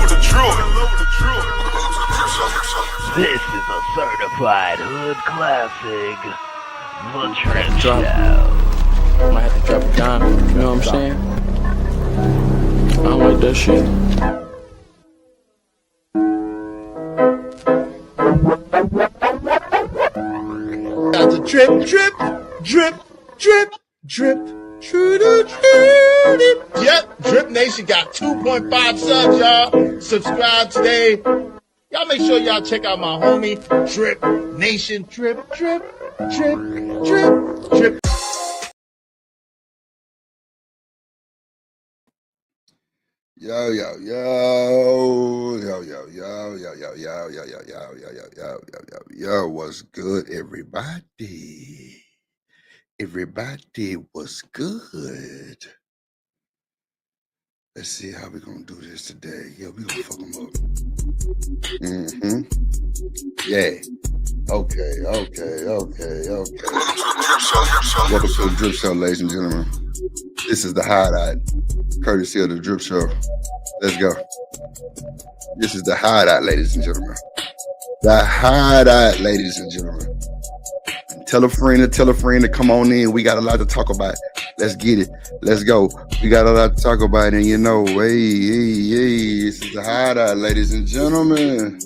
This is a certified hood classic, The Trip Show. Might have to drop a dime, you know what I'm saying? I don't like that shit. Got the drip, drip, drip, drip, drip, drip. Yep, Drip Nation got 2.5 subs, y'all. Subscribe today. Y'all make sure y'all check out my homie, Drip Nation. Drip, drip, drip, drip, drip. Yo, yo, yo, yo, yo, yo, yo, yo, yo, yo, yo, yo, yo, yo, yo, yo, yo, what's good, everybody? Everybody, what's good? Let's see how we gonna do this today. Yeah, we gonna fuck them up. Yeah. Okay. Welcome to the Drip Show, ladies and gentlemen. This is the hideout, courtesy of the Drip Show. Let's go. This is the hideout, ladies and gentlemen. The hideout, ladies and gentlemen. Tell a friend to come on in. We got a lot to talk about. Let's get it. Let's go. We got a lot to talk about, and you know, hey, this is the hideout, ladies and gentlemen.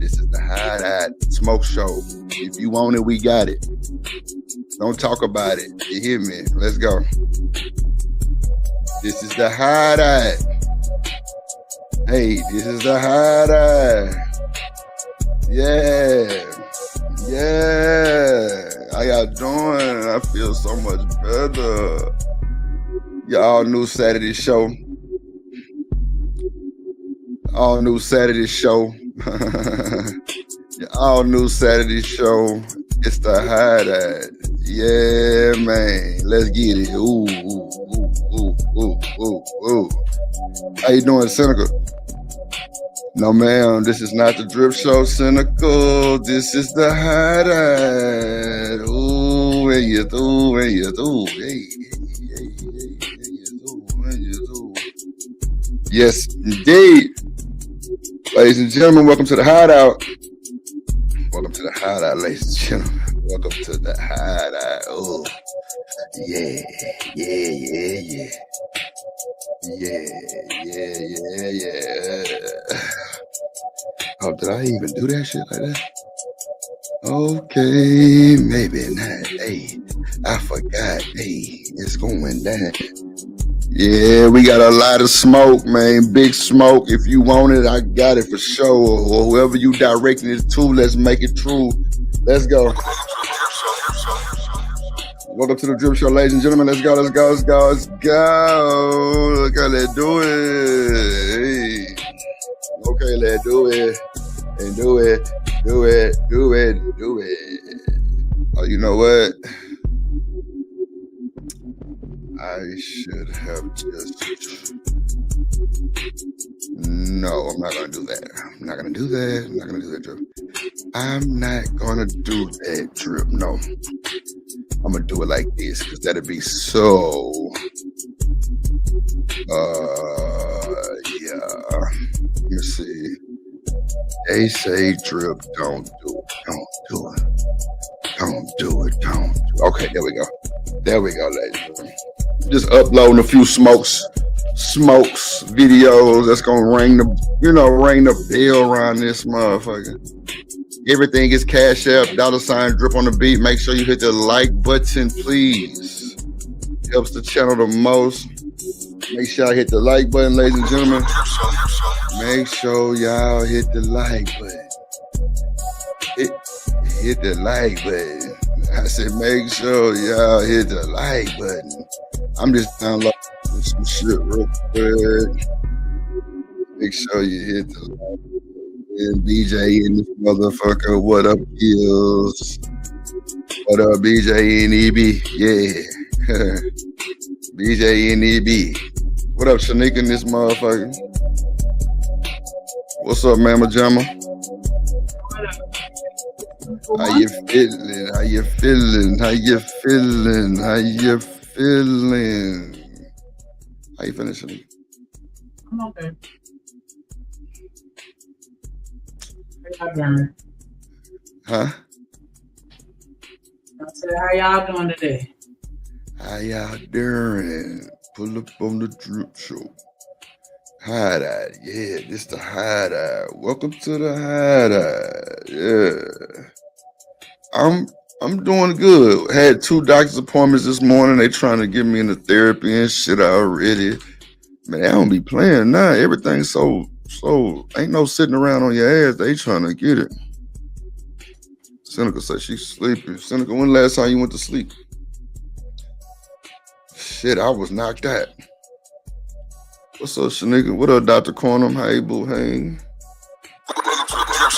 This is the hideout smoke show. If you want it, we got it. Don't talk about it. You hear me? Let's go. This is the hideout. Hey, this is the hideout. Yeah. How y'all doing? I feel so much better. Y'all new Saturday show. All new Saturday show. All new Saturday show. It's the hideout. Yeah, man. Let's get it. Ooh. How you doing, Cynical? No, ma'am, this is not the Drip Show, Cynical. This is the hideout. Ooh, and you do. Hey, you do. Yes, indeed. Ladies and gentlemen, welcome to the hideout. Welcome to the hideout, ladies and gentlemen. Welcome to the hideout. Oh, yeah. Oh, did I even do that shit like that? Okay, maybe not. Hey, I forgot. Hey, it's going down. Yeah, we got a lot of smoke, man. Big smoke. If you want it, I got it for sure. Or whoever you directing it to, let's make it true. Let's go. Welcome to the Drip Show, ladies and gentlemen. Let's go. Look how they do it. Hey. Okay, let's do it. And do it. Oh, you know what? I should have just... No, I'm not going to do that. I'm not going to do that, Drip. I'm not going to do that, Drip. No. I'm going to do it like this, because that'd be so... yeah. Let me see. They say, Drip, don't do it. Okay, there we go, ladies. Just uploading a few smokes videos that's gonna ring the bell around this motherfucker. Everything is Cash App, $ Drip on the beat. Make sure you hit the like button, please. Helps the channel the most. Make sure I hit the like button, ladies and gentlemen. Make sure y'all hit the like button. Hit the like button. I said, make sure y'all hit the like button. I'm just downloading some shit real quick. Make sure you hit the like button. BJ in this motherfucker. What up, Kills? What up, BJ and EB? Yeah. BJ and EB. What up, Shanika in this motherfucker? What's up, Mama Jamma? How you feeling? How you feeling? How you feeling? How you feeling? How you feeling, Shanika? I'm okay. How y'all doing? Huh? I said, how y'all doing today? How y'all doing? Pull up on the Drip Show. Hideout, yeah, this the hideout. Welcome to the hideout. Yeah. I'm doing good. Had 2 doctor's appointments this morning. They trying to get me into therapy and shit already. Man, I don't be playing now. Everything's so ain't no sitting around on your ass. They trying to get it. Seneca said she's sleeping. Seneca, when the last time you went to sleep? Shit, I was knocked out. What's up, Shanika? What up, Dr. Cornum? Hey, boo, hey.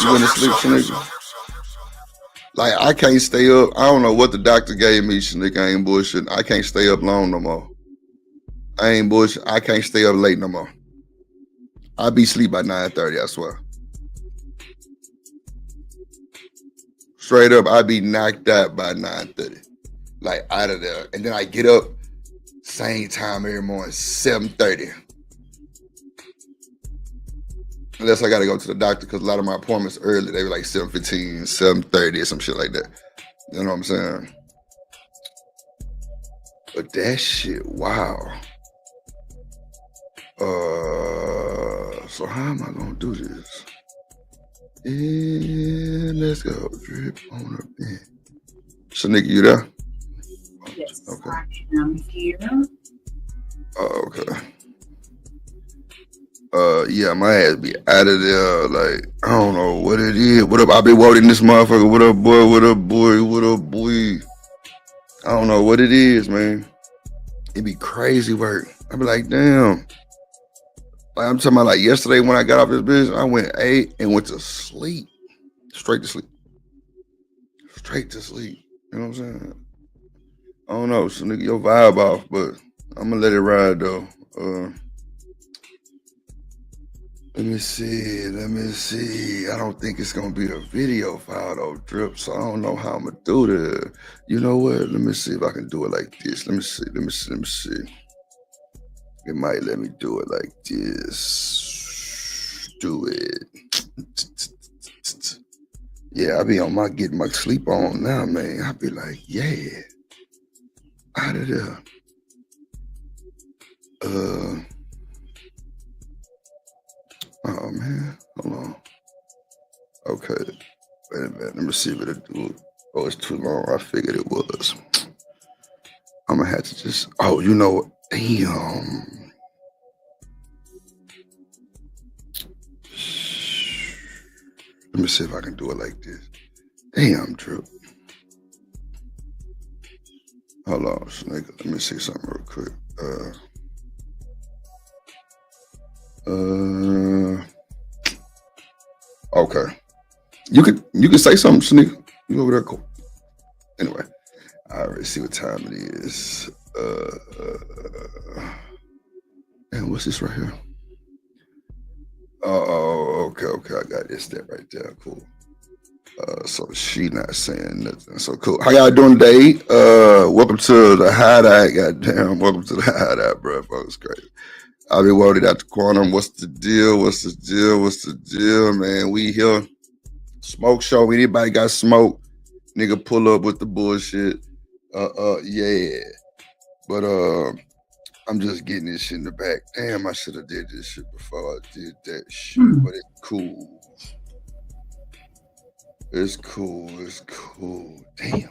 You went to sleep, Shanika? Like, I can't stay up. I don't know what the doctor gave me, Shanika. I ain't bullshit. I can't stay up long no more. I ain't bullshit. I can't stay up late no more. I be asleep by 9:30, I swear. Straight up, I be knocked out by 9:30. Like, out of there. And then I get up same time every morning, 7:30. Unless I got to go to the doctor, because a lot of my appointments early. They were like 7:15, 7:30 or some shit like that. You know what I'm saying? But that shit, wow. So how am I going to do this? And let's go. Drip on a bed. Shanika, you there? Yes, Okay. I am here. Oh, okay. Yeah, my ass be out of there. Like, I don't know what it is. What up? I be waiting this motherfucker. What up, boy? What up, boy? What up, boy? I don't know what it is, man. It be crazy work. I be like, damn. Like, I'm talking about like yesterday when I got off this bitch, I went 8 and went to sleep. Straight to sleep. Straight to sleep. You know what I'm saying? I don't know. So nigga, your vibe off, but I'm gonna let it ride though. Let me see. I don't think it's gonna be a video file though, Drip. So I don't know how I'm gonna do this. You know what? Let me see if I can do it like this. Let me see. It might let me do it like this. Do it. Yeah, I be on my getting my sleep on now, man. I be like, yeah. Out of there. Oh man, hold on. Okay, wait a minute. Let me see if it'll do it. Oh, it's too long. I figured it was. I'm gonna have to just. Oh, you know what? Damn. Let me see if I can do it like this. Damn, Drip. Hold on, nigga. Let me see something real quick. Okay. You can say something, Sneaker. You over there, cool. Anyway, I already see what time it is. And what's this right here? Oh, okay. I got this step right there. Cool. So she not saying nothing. So cool. How y'all doing today? Welcome to the hideout. Goddamn, welcome to the hideout, bro. Folks, crazy. I'll be worried out the corner. What's the deal, man? We here. Smoke show. Anybody got smoke? Nigga, pull up with the bullshit. Yeah. But I'm just getting this shit in the back. Damn, I should have did this shit before I did that shit. But it's cool. It's cool. Damn.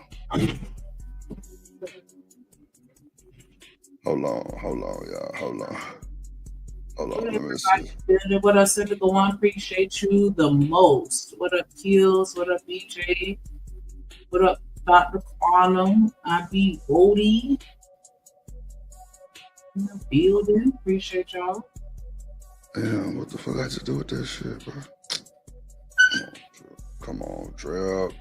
Hold on, y'all. Hold on. Let me see. What up, Cynical One? Appreciate you the most. What up, Kills? What up, BJ? What up, Dr. Quantum? I be Bodie. In the building. Appreciate y'all. Damn, what the fuck I had to do with that shit, bro? Come on, Drip.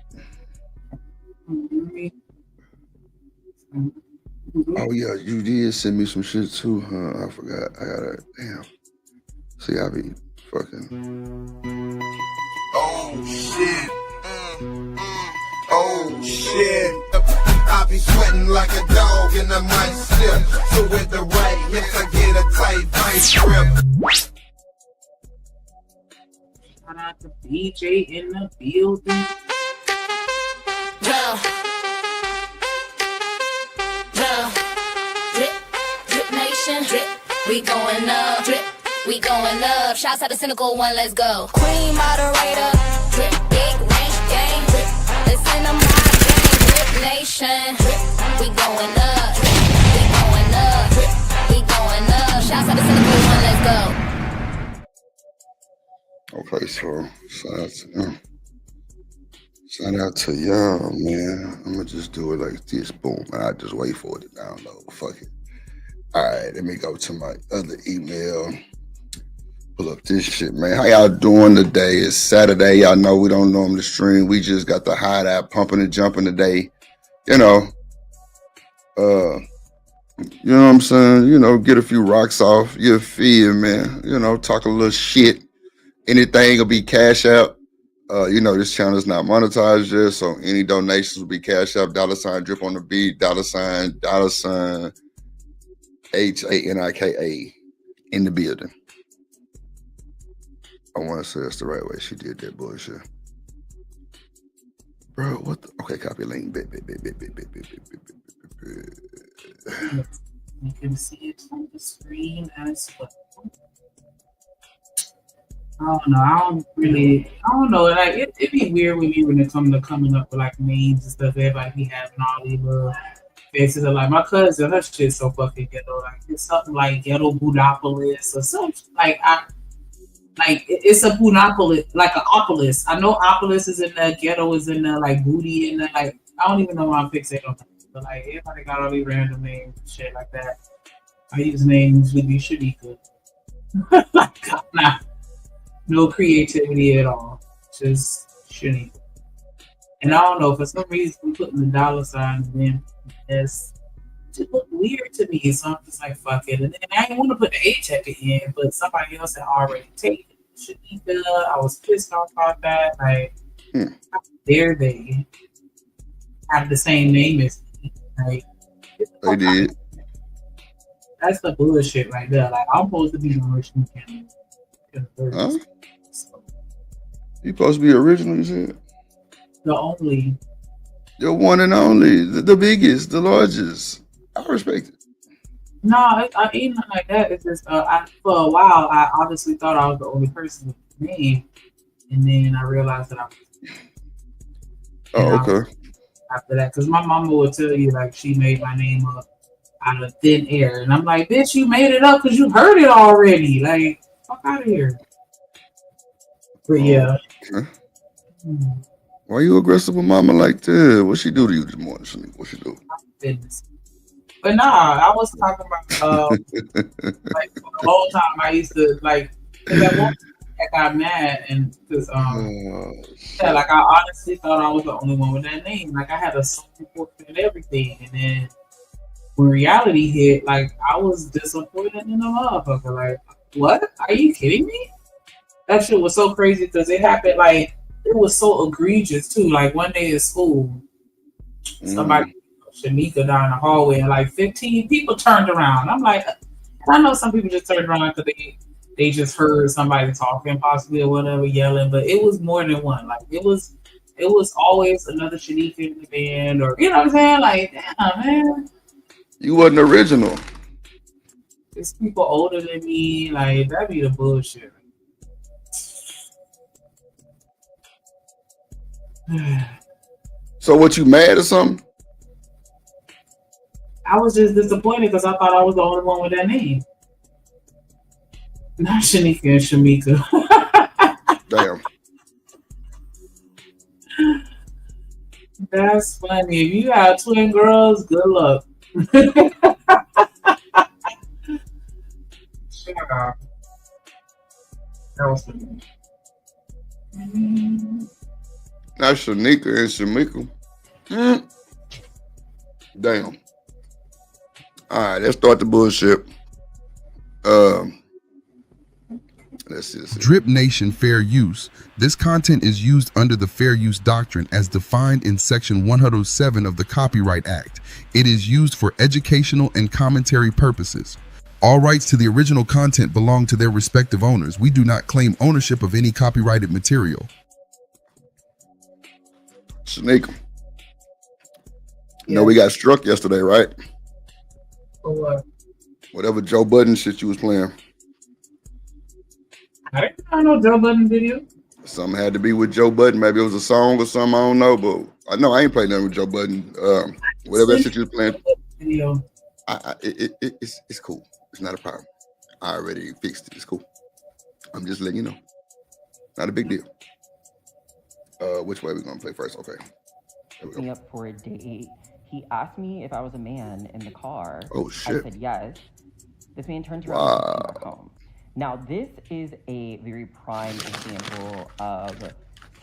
Oh yeah, you did send me some shit too, huh? I forgot. I gotta. Damn. See, I be fucking. Oh shit. I be sweating like a dog and I might slip. So with the right hips, I get a tight grip. got the BJ in the building. DripNation, drip, we going up. Drip, we going up. Shouts out to Cynical One, let's go. Queen moderator, drip, big rank game. Drip, listen to my game. DripNation, drip, we going up. We going up. Drip, we going up. Shouts out to Cynical One, let's go. Okay, so shout out to y'all, man. I'm gonna just do it like this, boom, and I just wait for it to download. Fuck it. All right, let me go to my other email. Pull up this shit, man. How y'all doing today? It's Saturday. Y'all know we don't normally stream. We just got the hideout pumping and jumping today. You know, you know what I'm saying? You know, get a few rocks off. You feel, man? You know, talk a little shit. Anything will be cash out. You know, this channel is not monetized yet, so any donations will be cash out. $ drip on the beat. $ HANIKA in the building. I want to say that's the right way. She did that bullshit. Bro, what the? Okay, copy link. You can see it on the screen as well. I don't know. Like it'd be weird with me when it comes to coming up with like names and stuff. Everybody be having all these little faces. Like my cousin, her shit's so fucking ghetto. Like it's something like Ghetto Budopolis or something. It's a Budopolis, like an Opolis. I know Opolis is in there, Ghetto is in there, like Booty in there. Like I don't even know why I'm fixated on that. But like everybody got all these random names and shit like that. I use names with you Shanika. Like nah. No creativity at all. Just shitty. And I don't know, for some reason we putting the $ in it's just look weird to me. So I'm just like, fuck it. And then I didn't want to put the H at the end, but somebody else had already taken Shanika. I was pissed off about that. Like, how dare they have the same name as me? Like, they did. That's the bullshit right there. Like, I'm supposed to be the original candidate. Huh? You supposed to be original, you said? The only. You're one and only, the biggest, the largest. I respect it. No, I ain't nothing like that. It's just for a while I obviously thought I was the only person with the name, and then I realized that I was. Oh, okay. After that, because my mama would tell you like she made my name up out of thin air, and I'm like, bitch, you made it up because you heard it already. Like, fuck out of here. But yeah. Okay. Why you aggressive with mama like that? What she do to you this morning, Shanika? What she do? Goodness. But nah, I was talking about like for the whole time I used to like because at one point I got mad and because yeah, like I honestly thought I was the only one with that name. Like I had a song report and everything, and then when reality hit, like I was disappointed in the motherfucker. Like, what? Are you kidding me? That shit was so crazy because it happened like it was so egregious too. Like one day at school, somebody Shanika down the hallway and like 15 people turned around. I'm like, I know some people just turned around because they just heard somebody talking possibly or whatever yelling, but it was more than one. Like it was always another Shanika in the band, or you know what I'm saying? Like, damn man. You wasn't original. It's people older than me, like that'd be the bullshit. So what, you mad or something? I was just disappointed because I thought I was the only one with that name. Not Shanika and Shamika. Damn. That's funny. If you have twin girls, good luck. Shut up. That was funny. Not Shanika and Shamika. Damn. All right, let's start the bullshit. Let's see. DripNation Fair Use. This content is used under the Fair Use Doctrine as defined in Section 107 of the Copyright Act. It is used for educational and commentary purposes. All rights to the original content belong to their respective owners. We do not claim ownership of any copyrighted material. Snake. You know, we got struck yesterday, right? For what? Whatever Joe Budden shit you was playing. I didn't find no Joe Budden video. Something had to be with Joe Budden. Maybe it was a song or something. I don't know, but I know I ain't played nothing with Joe Budden. Whatever that shit you was playing. Video. It's cool. It's not a problem. I already fixed it. It's cool. I'm just letting you know. Not a big deal. Which way we gonna play first? Okay. Me up for a date. He asked me if I was a man in the car. Oh shit. I said yes. This man turns around and takes me back home. Now this is a very prime example of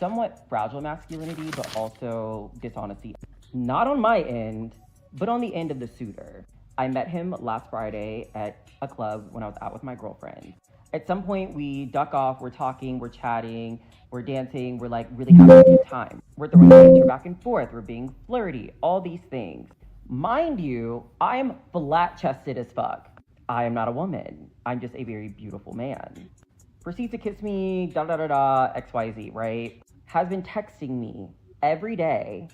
somewhat fragile masculinity, but also dishonesty. Not on my end, but on the end of the suitor. I met him last Friday at a club when I was out with my girlfriend. At some point we duck off, we're talking, we're chatting, we're dancing, we're like really having a good time. We're throwing banter back and forth, we're being flirty, all these things. Mind you, I'm flat-chested as fuck. I am not a woman. I'm just a very beautiful man. Proceeds to kiss me, XYZ, right? Has been texting me every day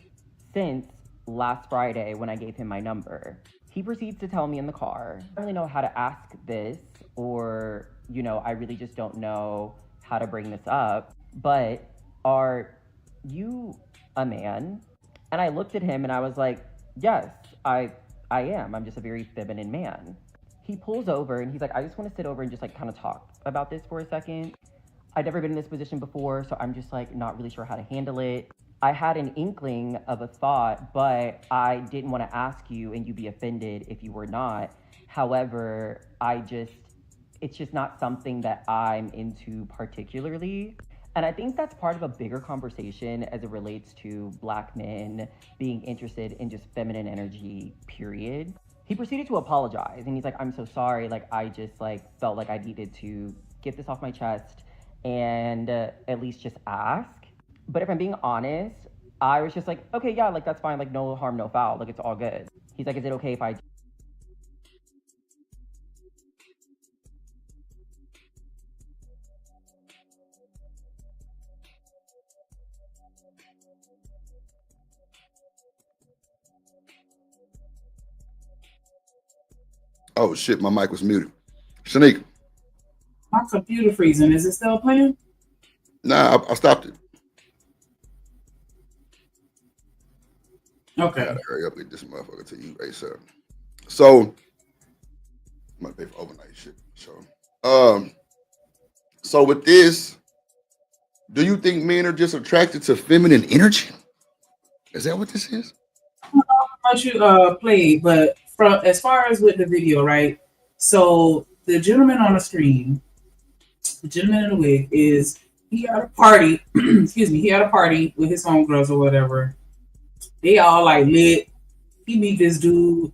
since last Friday when I gave him my number. He proceeds to tell me in the car, I don't really know how to ask this, or, you know, I really just don't know how to bring this up, but are you a man? And I looked at him and I was like, yes, I am. I'm just a very feminine man. He pulls over and he's like, I just want to sit over and just like kind of talk about this for a second. I've never been in this position before, so I'm just like not really sure how to handle it. I had an inkling of a thought, but I didn't want to ask you and you be offended if you were not. However, it's just not something that I'm into particularly. And I think that's part of a bigger conversation as it relates to Black men being interested in just feminine energy, period. He proceeded to apologize and he's like, I'm so sorry. Like, I just like felt like I needed to get this off my chest and at least just ask. But if I'm being honest, I was just like, okay, yeah, like that's fine. Like no harm, no foul. Like it's all good. He's like, is it okay if I... Oh shit, my mic was muted. Shanika. My computer freezing. Is it still playing? Nah, I stopped it. Okay. I gotta hurry up with this motherfucker to you ASAP. So, I'm gonna pay for overnight shit. So with this, do you think men are just attracted to feminine energy? Is that what this is? I don't know how much you played, but from as far as with the video, right? So the gentleman on the screen, the gentleman in the wig, he had a party. Excuse me. He had a party with his homegirls or whatever. They all like lit. He meet this dude.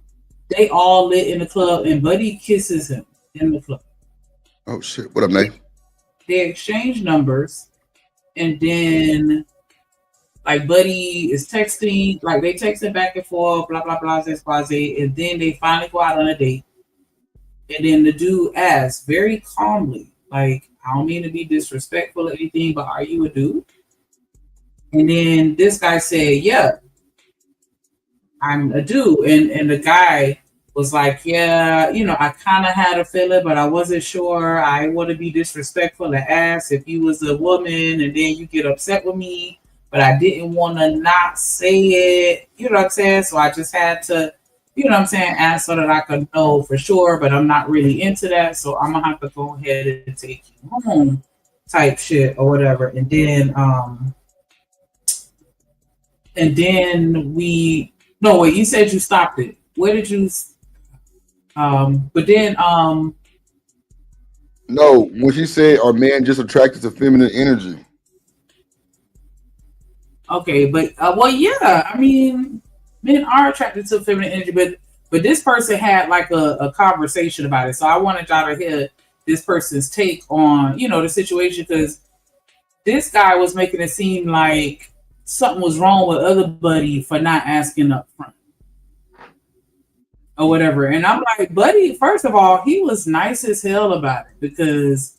They all lit in the club, and Buddy kisses him in the club. Oh shit! What up, Nate? They exchange numbers, and then like Buddy is texting, like they texting back and forth, blah blah blah, XYZ, and then they finally go out on a date. And then the dude asks very calmly, like, I don't mean to be disrespectful or anything, but are you a dude? And then this guy said, yeah, I'm a dude. And the guy was like, yeah, you know, I kind of had a feeling, but I wasn't sure. I want to be disrespectful to ask if you was a woman and then you get upset with me, but I didn't want to not say it. You know what I'm saying? So I just had to, you know what I'm saying, ask so that I could know for sure, but I'm not really into that. So I'm going to have to go ahead and take you home type shit or whatever. And then no, wait, you said you stopped it. Where did you, but then, No, when she said, are men just attracted to feminine energy? Okay, but, well, yeah, I mean, men are attracted to feminine energy, but this person had like a conversation about it. So I wanted y'all to hear this person's take on, you know, the situation, because this guy was making it seem like something was wrong with other Buddy for not asking up front. or whatever. And I'm like, buddy, first of all, he was nice as hell about it because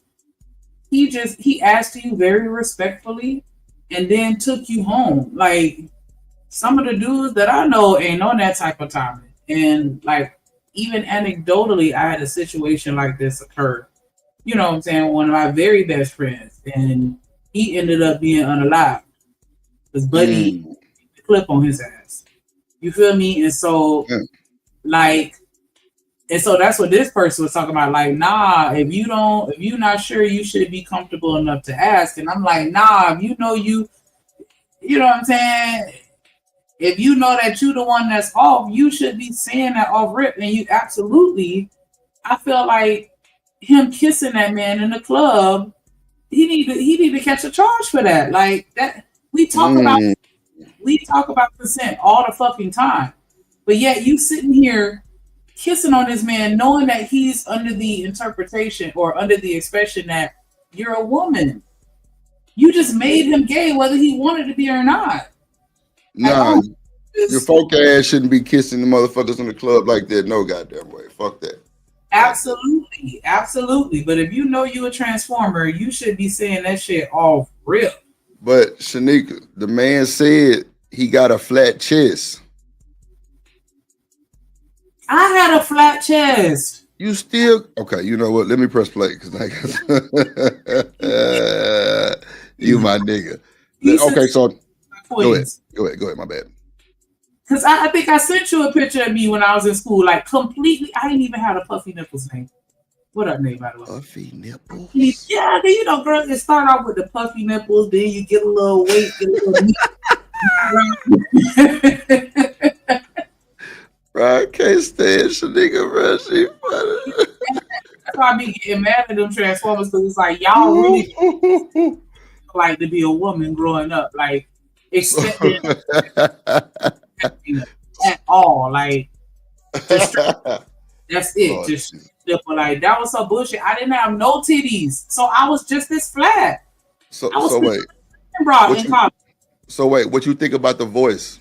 he asked you very respectfully and then took you home. Like some of the dudes that I know ain't on that type of timing. And like even anecdotally, I had a situation like this occur. You know what I'm saying? One of my very best friends, and he ended up being unalived. His buddy clip on his ass. You feel me? And so like, and so that's what this person was talking about. Like, nah, if you're not sure, you should be comfortable enough to ask. And I'm like, nah, if you know you know what I'm saying? If you know that you're the one that's off, you should be saying that off rip. And you absolutely, I feel like him kissing that man in the club, he need to catch a charge for that. Like that, we talk about consent all the fucking time, but yet you sitting here kissing on this man, knowing that he's under the interpretation or under the expression that you're a woman. You just made him gay, whether he wanted to be or not. Nah, your folk ass shouldn't be kissing the motherfuckers in the club like that. No goddamn way. Fuck that. Absolutely, absolutely. But if you know you a transformer, you should be saying that shit off rip. But Shanika, the man said he got a flat chest. I had a flat chest. You still okay? You know what? Let me press play because like you my nigga. Okay, so go ahead. My bad. Because I think I sent you a picture of me when I was in school, like completely. I didn't even have a puffy nipples name. What up, name, by the way? Puffy nipples. Yeah, you know, girl, it start off with the puffy nipples, then you get a little weight, get a little. Bro, I can't stand Shanika, bro. She funny. That's why I be getting mad at them Transformers because it's like y'all really like to be a woman growing up, like expecting at all, like just, that's it. Just like that was some bullshit. I didn't have no titties, so I was just this flat. So wait, what you think about the voice?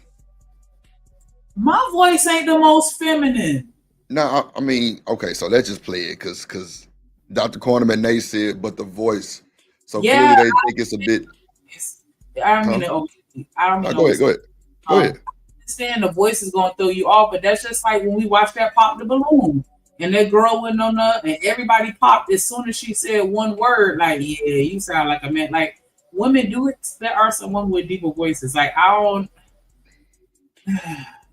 My voice ain't the most feminine. No, I mean, okay, so let's just play it because Dr. Cornerman Nate said, but the voice. So clearly they think it's a bit. I don't mean to go ahead. Go ahead. I understand the voice is going to throw you off, but that's just like when we watched that Pop the Balloon and that girl went on up and everybody popped as soon as she said one word. Like, yeah, you sound like a man. Like women do it. There are some women with deeper voices. Like I don't.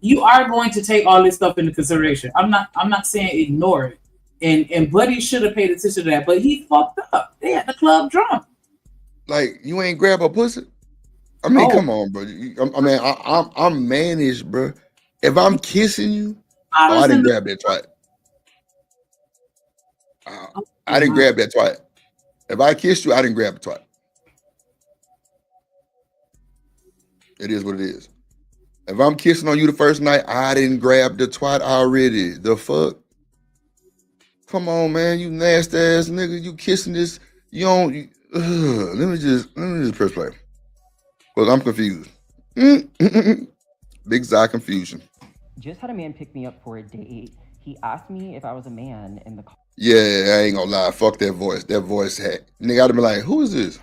You are going to take all this stuff into consideration. I'm not saying ignore it. And Buddy should have paid attention to that, but he fucked up. They had the club drunk. Like you ain't grab a pussy. I mean, come on, bro. I'm managed, bro. If I'm kissing you, I didn't grab that twat. I didn't grab that twat. If I kissed you, I didn't grab the twat. It is what it is. If I'm kissing on you the first night, I didn't grab the twat already. The fuck? Come on, man. You nasty ass nigga. You kissing this. You don't. Let me just press play. Because I'm confused. Big Zai confusion. Just had a man pick me up for a date. He asked me if I was a man in the car. Yeah, I ain't gonna lie. Fuck that voice. That voice had. Nigga, I'd have been like, who is this?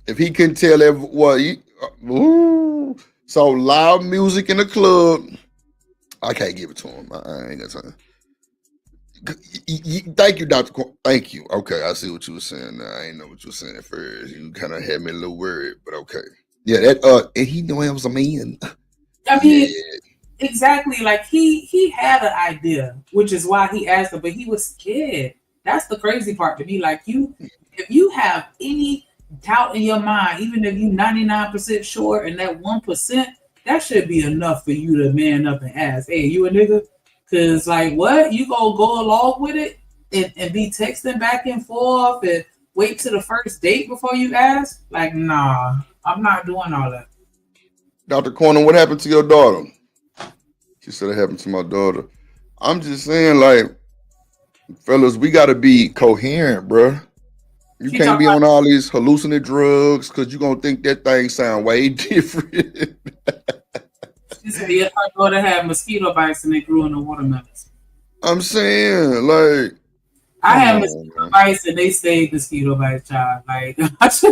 If he couldn't tell so loud music in the club, I can't give it to him. I ain't got time. Thank you, Dr. Thank you. Okay, I see what you were saying. I ain't know what you were saying at first. You kind of had me a little worried, but okay. Yeah, that and he knew I was a man. I mean, exactly. Like he had an idea, which is why he asked her, but he was scared. That's the crazy part to me. Like if you have any doubt in your mind, even if you 99% sure and that 1%, that should be enough for you to man up and ask, hey, you a nigga? Cause like what? You gonna go along with it and be texting back and forth and wait to the first date before you ask? Like, nah, I'm not doing all that. Dr. Corner, what happened to your daughter? She said it happened to my daughter. I'm just saying, like, fellas, we gotta be coherent, bro. You can't be on all these hallucinant drugs because you're gonna think that thing sound way different. She said, yeah, her daughter had mosquito bites and they grew in the watermelons. I'm saying, like, I had on, mosquito man. bites and they stayed mosquito bites, child. Like, you know what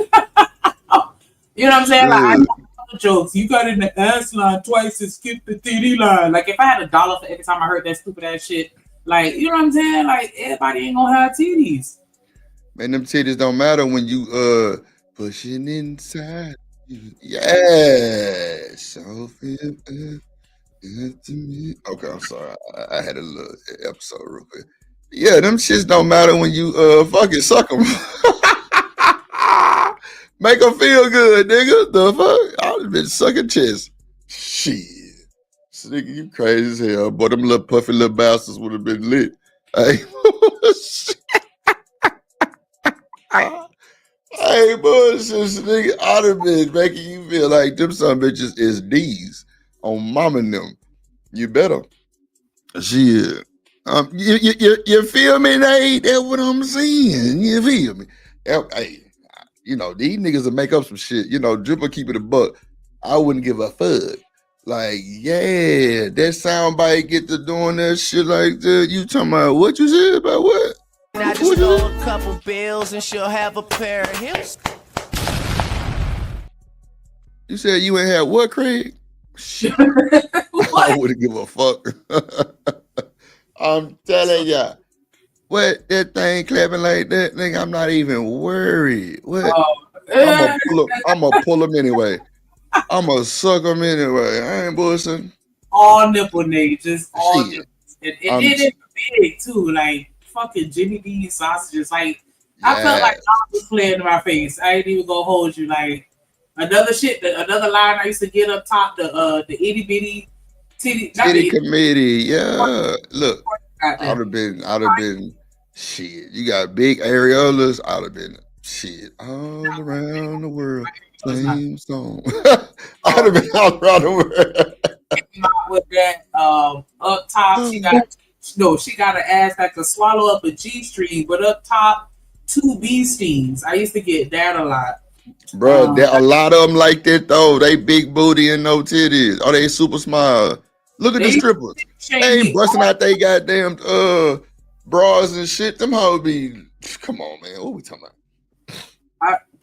I'm saying? Like, I know other jokes. You got in the ass line twice and skipped the TD line. Like, if I had $1 for every time I heard that stupid ass shit, like, you know what I'm saying? Like, everybody ain't gonna have titties. Man, them titties don't matter when you pushing inside. Yeah, so feel good to me. Okay, I'm sorry. I had a little episode real quick. Yeah, them shits don't matter when you fucking suck them. Make them feel good, nigga. The fuck? I've been sucking chest. Shit. This nigga, you crazy as hell. But them little puffy little bastards would have been lit. Hey, hey, bullshit, nigga. I'd have been making you feel like them some bitches is D's on mom and them. You better. Shit. You feel me, Nate? That's what I'm saying. You feel me? Hey, you know, these niggas will make up some shit. You know, Drip will keep it a buck. I wouldn't give a fuck. Like, yeah, that soundbite get to doing that shit like that. You talking about what you said about what? I just throw a couple bills and she'll have a pair of hips. You said you ain't had what, Craig? Shit. I wouldn't give a fuck. I'm telling ya. What, that thing clapping like that, nigga, I'm not even worried. What? I'm gonna pull him anyway. I'm gonna suck him anyway. I ain't bullshitting. All nipple niggas, just all nipples. And it is big too, like fucking Jimmy Dean sausages. Like, yeah. I felt like I was playing in my face. I ain't even gonna hold you. Like, another line I used to get up top, the itty bitty titty committee. Yeah. Look, I'd have been shit. You got big areolas, I'd have been shit all around the world. Same song. I'd have been all around the world. With that up top, she got an ass that could swallow up a G string, but up top 2 B strings. I used to get that a lot. Bro, there a lot of them like that though. They big booty and no titties. Oh, they super small. Look at the strippers. They ain't busting out they goddamn bras and shit. Them hoes be. Come on, man. What we talking about?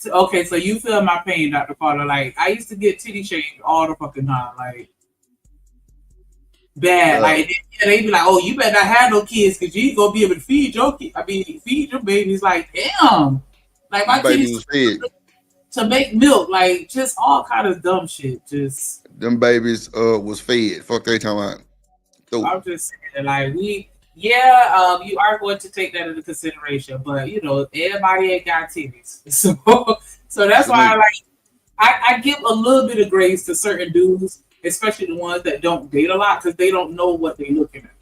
Okay, so you feel my pain, Dr. Carter. Like, I used to get titty shaved all the fucking time. Like, bad. Like, they be like, oh, you better not have no kids because you ain't gonna be able to feed your kids. Feed your babies. Like, damn. Like, my titties to make milk. Like, just all kind of dumb shit. Just them babies was fed. Fuck they talking about. I'm just saying, like, you are going to take that into consideration, but you know, everybody ain't got titties, so that's why I give a little bit of grace to certain dudes, especially the ones that don't date a lot, because they don't know what they're looking at.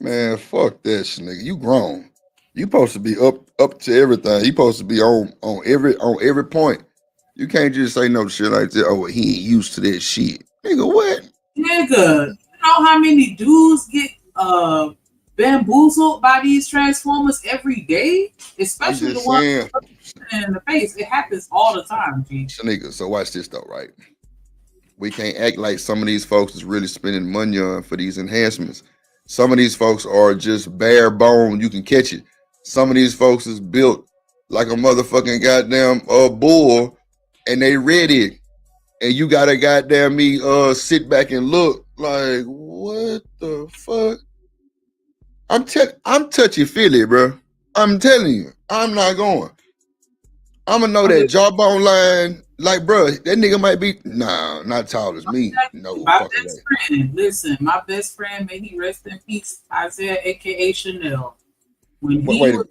Man, fuck that shit, nigga. You grown. You supposed to be up to everything. You supposed to be on every point. You can't just say no shit like that. Oh, he ain't used to that shit, nigga. What, nigga? You know how many dudes get bamboozled by these transformers every day, especially the ones in the face. It happens all the time, G. Nigga, so watch this though, right? We can't act like some of these folks is really spending money on for these enhancements. Some of these folks are just bare bone. You can catch it. Some of these folks is built like a motherfucking goddamn bull, and they ready, and you gotta goddamn me sit back and look like, what the fuck? I'm touchy-feely, bro. I'm telling you, I'm not going. I'm gonna know that jawbone line, like, bro, that nigga might be, not tall as me. No, my best friend, listen, my best friend, may he rest in peace, Isaiah, aka Chanel. Wait. Hold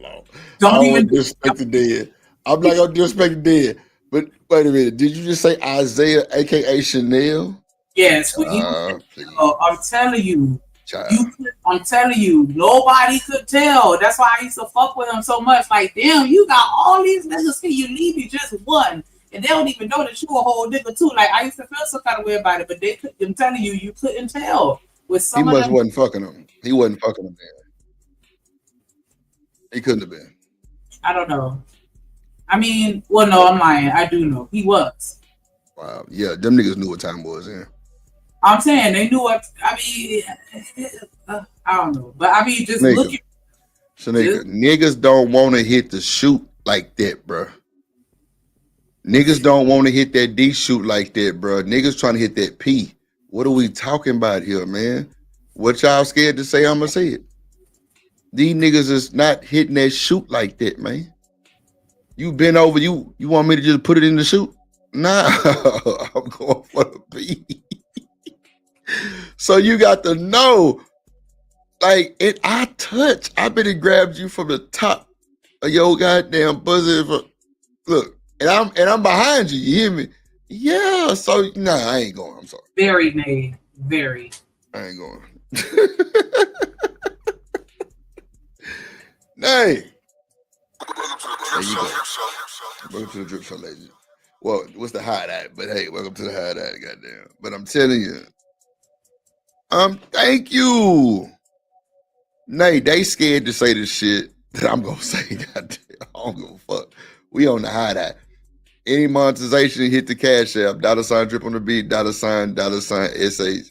on. Don't even disrespect the dead. I'm not gonna disrespect the dead. But wait a minute, did you just say Isaiah, aka Chanel? Yes, when I'm telling you, I'm telling you, nobody could tell. That's why I used to fuck with him so much. Like, damn, you got all these niggas here, you leave me just one, and they don't even know that you a whole nigga too. Like, I used to feel some kind of way about it, but I'm telling you, you couldn't tell. With some he must wasn't fucking him. He wasn't fucking him there. He couldn't have been. I don't know. I mean, well, no, I'm lying. I do know he was. Wow. Yeah, them niggas knew what time it was in. I'm saying they knew what. I mean, I don't know, but I mean, just looking. Shanika, niggas don't want to hit the shoot like that, bro. Niggas don't want to hit that D shoot like that, bro. Niggas trying to hit that P. What are we talking about here, man? What y'all scared to say? I'ma say it. These niggas is not hitting that shoot like that, man. You been over, you want me to just put it in the shoot? Nah, I'm going for the P. So you got to know, like, I been and grabbed you from the top of your goddamn buzzer. Look, and I'm behind you. You hear me? Yeah. So nah, I ain't going. I'm sorry. Very made. Very. I ain't going. Nay. There you go. Welcome to the Drip Show, ladies. Well, what's the hideout? But hey, welcome to the hideout, goddamn. But I'm telling you, thank you. Nay, they scared to say the shit that I'm gonna say. Goddamn, I don't give a fuck. We on the hideout. Any monetization, hit the cash app. $ drip on the beat. $SH.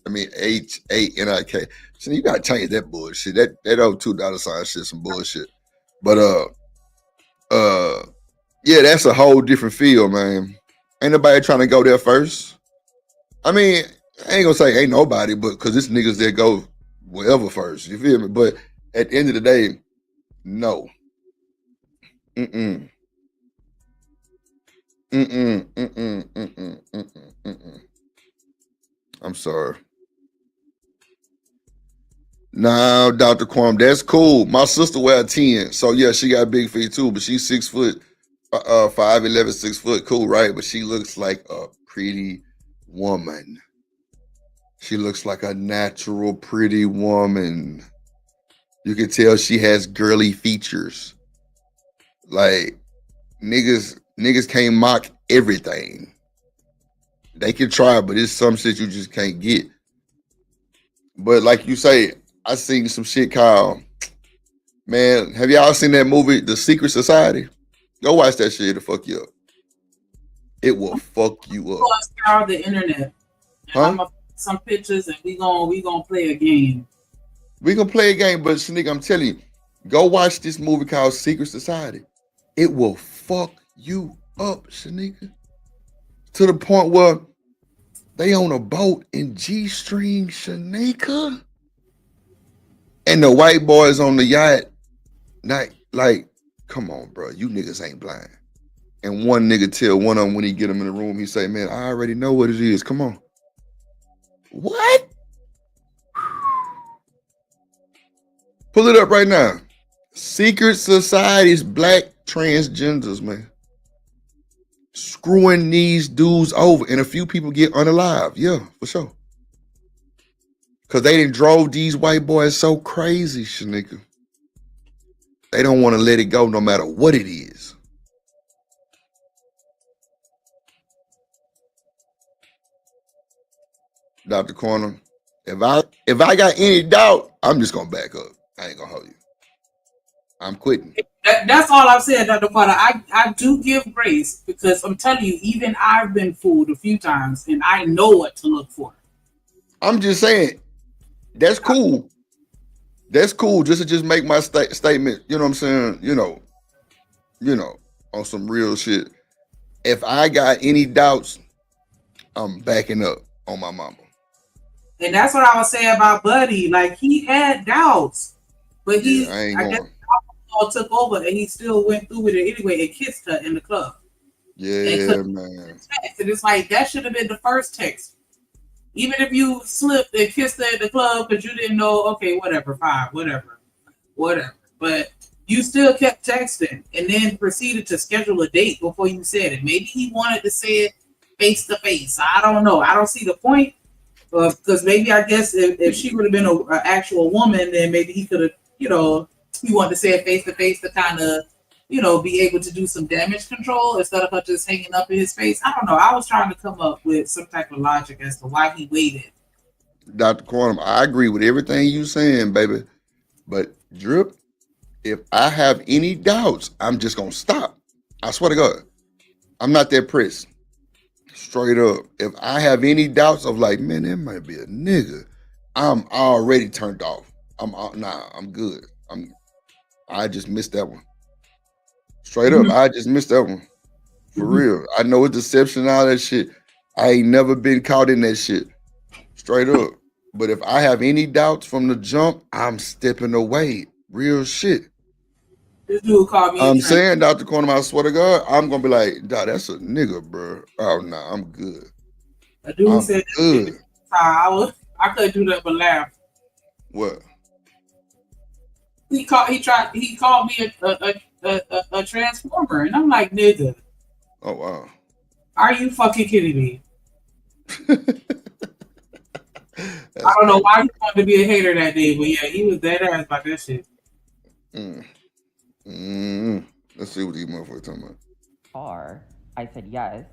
I mean HANIK. So you gotta change that bullshit. That old $2 shit, some bullshit. But yeah, that's a whole different feel, man. Ain't nobody trying to go there first. I mean, I ain't gonna say ain't nobody, but because it's niggas that go wherever first. You feel me? But at the end of the day, no. I'm sorry. Now, Dr. Quam, that's cool. My sister wear 10. So yeah, she got big feet too, but she's 6 foot, 5'11", 6 foot, cool, right? But she looks like a pretty woman. She looks like a natural, pretty woman. You can tell she has girly features. Like, niggas can't mock everything. They can try, but it's some shit you just can't get. But like you say, I seen some shit called, man, have y'all seen that movie, The Secret Society? Go watch that shit, it'll fuck you up. It will fuck you up. Scour the internet. And I'm gonna some pictures and we gonna play a game. We gonna play a game, but Shanika, I'm telling you, go watch this movie called Secret Society. It will fuck you up, Shanika. To the point where they on a boat in G-string, Shanika. And the white boys on the yacht, like, come on, bro, you niggas ain't blind. And one nigga tell one of them when he get him in the room, he say, man, I already know what it is. Come on. What? Pull it up right now. Secret Society's black transgenders, man. Screwing these dudes over. And a few people get unalive. Yeah, for sure. Because they done drove these white boys so crazy, Shanika. They don't want to let it go no matter what it is. Dr. Corner, if I got any doubt, I'm just gonna back up. I ain't gonna hold you. I'm quitting. That's all I've said, Dr. Carter. I do give grace because I'm telling you, even I've been fooled a few times and I know what to look for. I'm just saying, that's cool. That's cool. Just to make my statement, you know what I'm saying? You know, on some real shit. If I got any doubts, I'm backing up on my mama. And that's what I was saying about Buddy. Like, he had doubts, but I guess alcohol took over and he still went through with it anyway and kissed her in the club. Yeah, man. And it's like, that should have been the first text. Even if you slipped and kissed her at the club because you didn't know, okay, whatever, fine, whatever. But you still kept texting and then proceeded to schedule a date before you said it. Maybe he wanted to say it face to face. I don't know. I don't see the point. Because maybe I guess if she would have been an actual woman, then maybe he could have, he wanted to say it face to face to kind of, be able to do some damage control instead of her just hanging up in his face. I don't know. I was trying to come up with some type of logic as to why he waited. Dr. Quantum, I agree with everything you saying, baby. But Drip, if I have any doubts, I'm just gonna stop. I swear to God, I'm not that pressed. Straight up. If I have any doubts of like, man, that might be a nigga, I'm already turned off. I'm good. I just missed that one. Straight up, I just missed that one. For real. I know it's deception and all that shit. I ain't never been caught in that shit. Straight up. But if I have any doubts from the jump, I'm stepping away. Real shit. This dude called me. I'm saying, Dr. Cornum, I swear to God, I'm gonna be like, Dog, that's a nigga, bro. Oh no, I'm good. A dude I'm said good. I couldn't do that but laugh. What? He called me a transformer, and I'm like, nigga. Oh wow. Are you fucking kidding me? I don't know why he wanted to be a hater that day, but yeah, he was dead ass about that shit. Let's see what these motherfuckers talking about. Car, I said yes.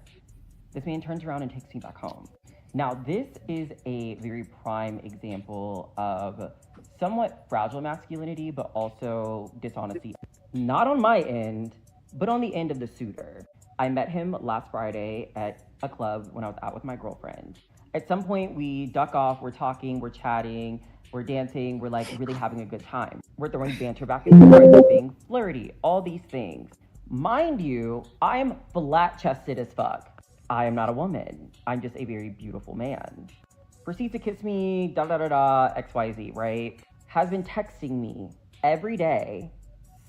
This man turns around and takes me back home. Now, this is a very prime example of somewhat fragile masculinity, but also dishonesty. Not on my end, but on the end of the suitor. I met him last Friday at a club when I was out with my girlfriend. At some point, we duck off, we're talking, we're chatting, we're dancing, we're like really having a good time. We're throwing banter back and forth, being flirty, all these things. Mind you, I am flat-chested as fuck. I am not a woman. I'm just a very beautiful man. Proceeds to kiss me, XYZ, right? Has been texting me every day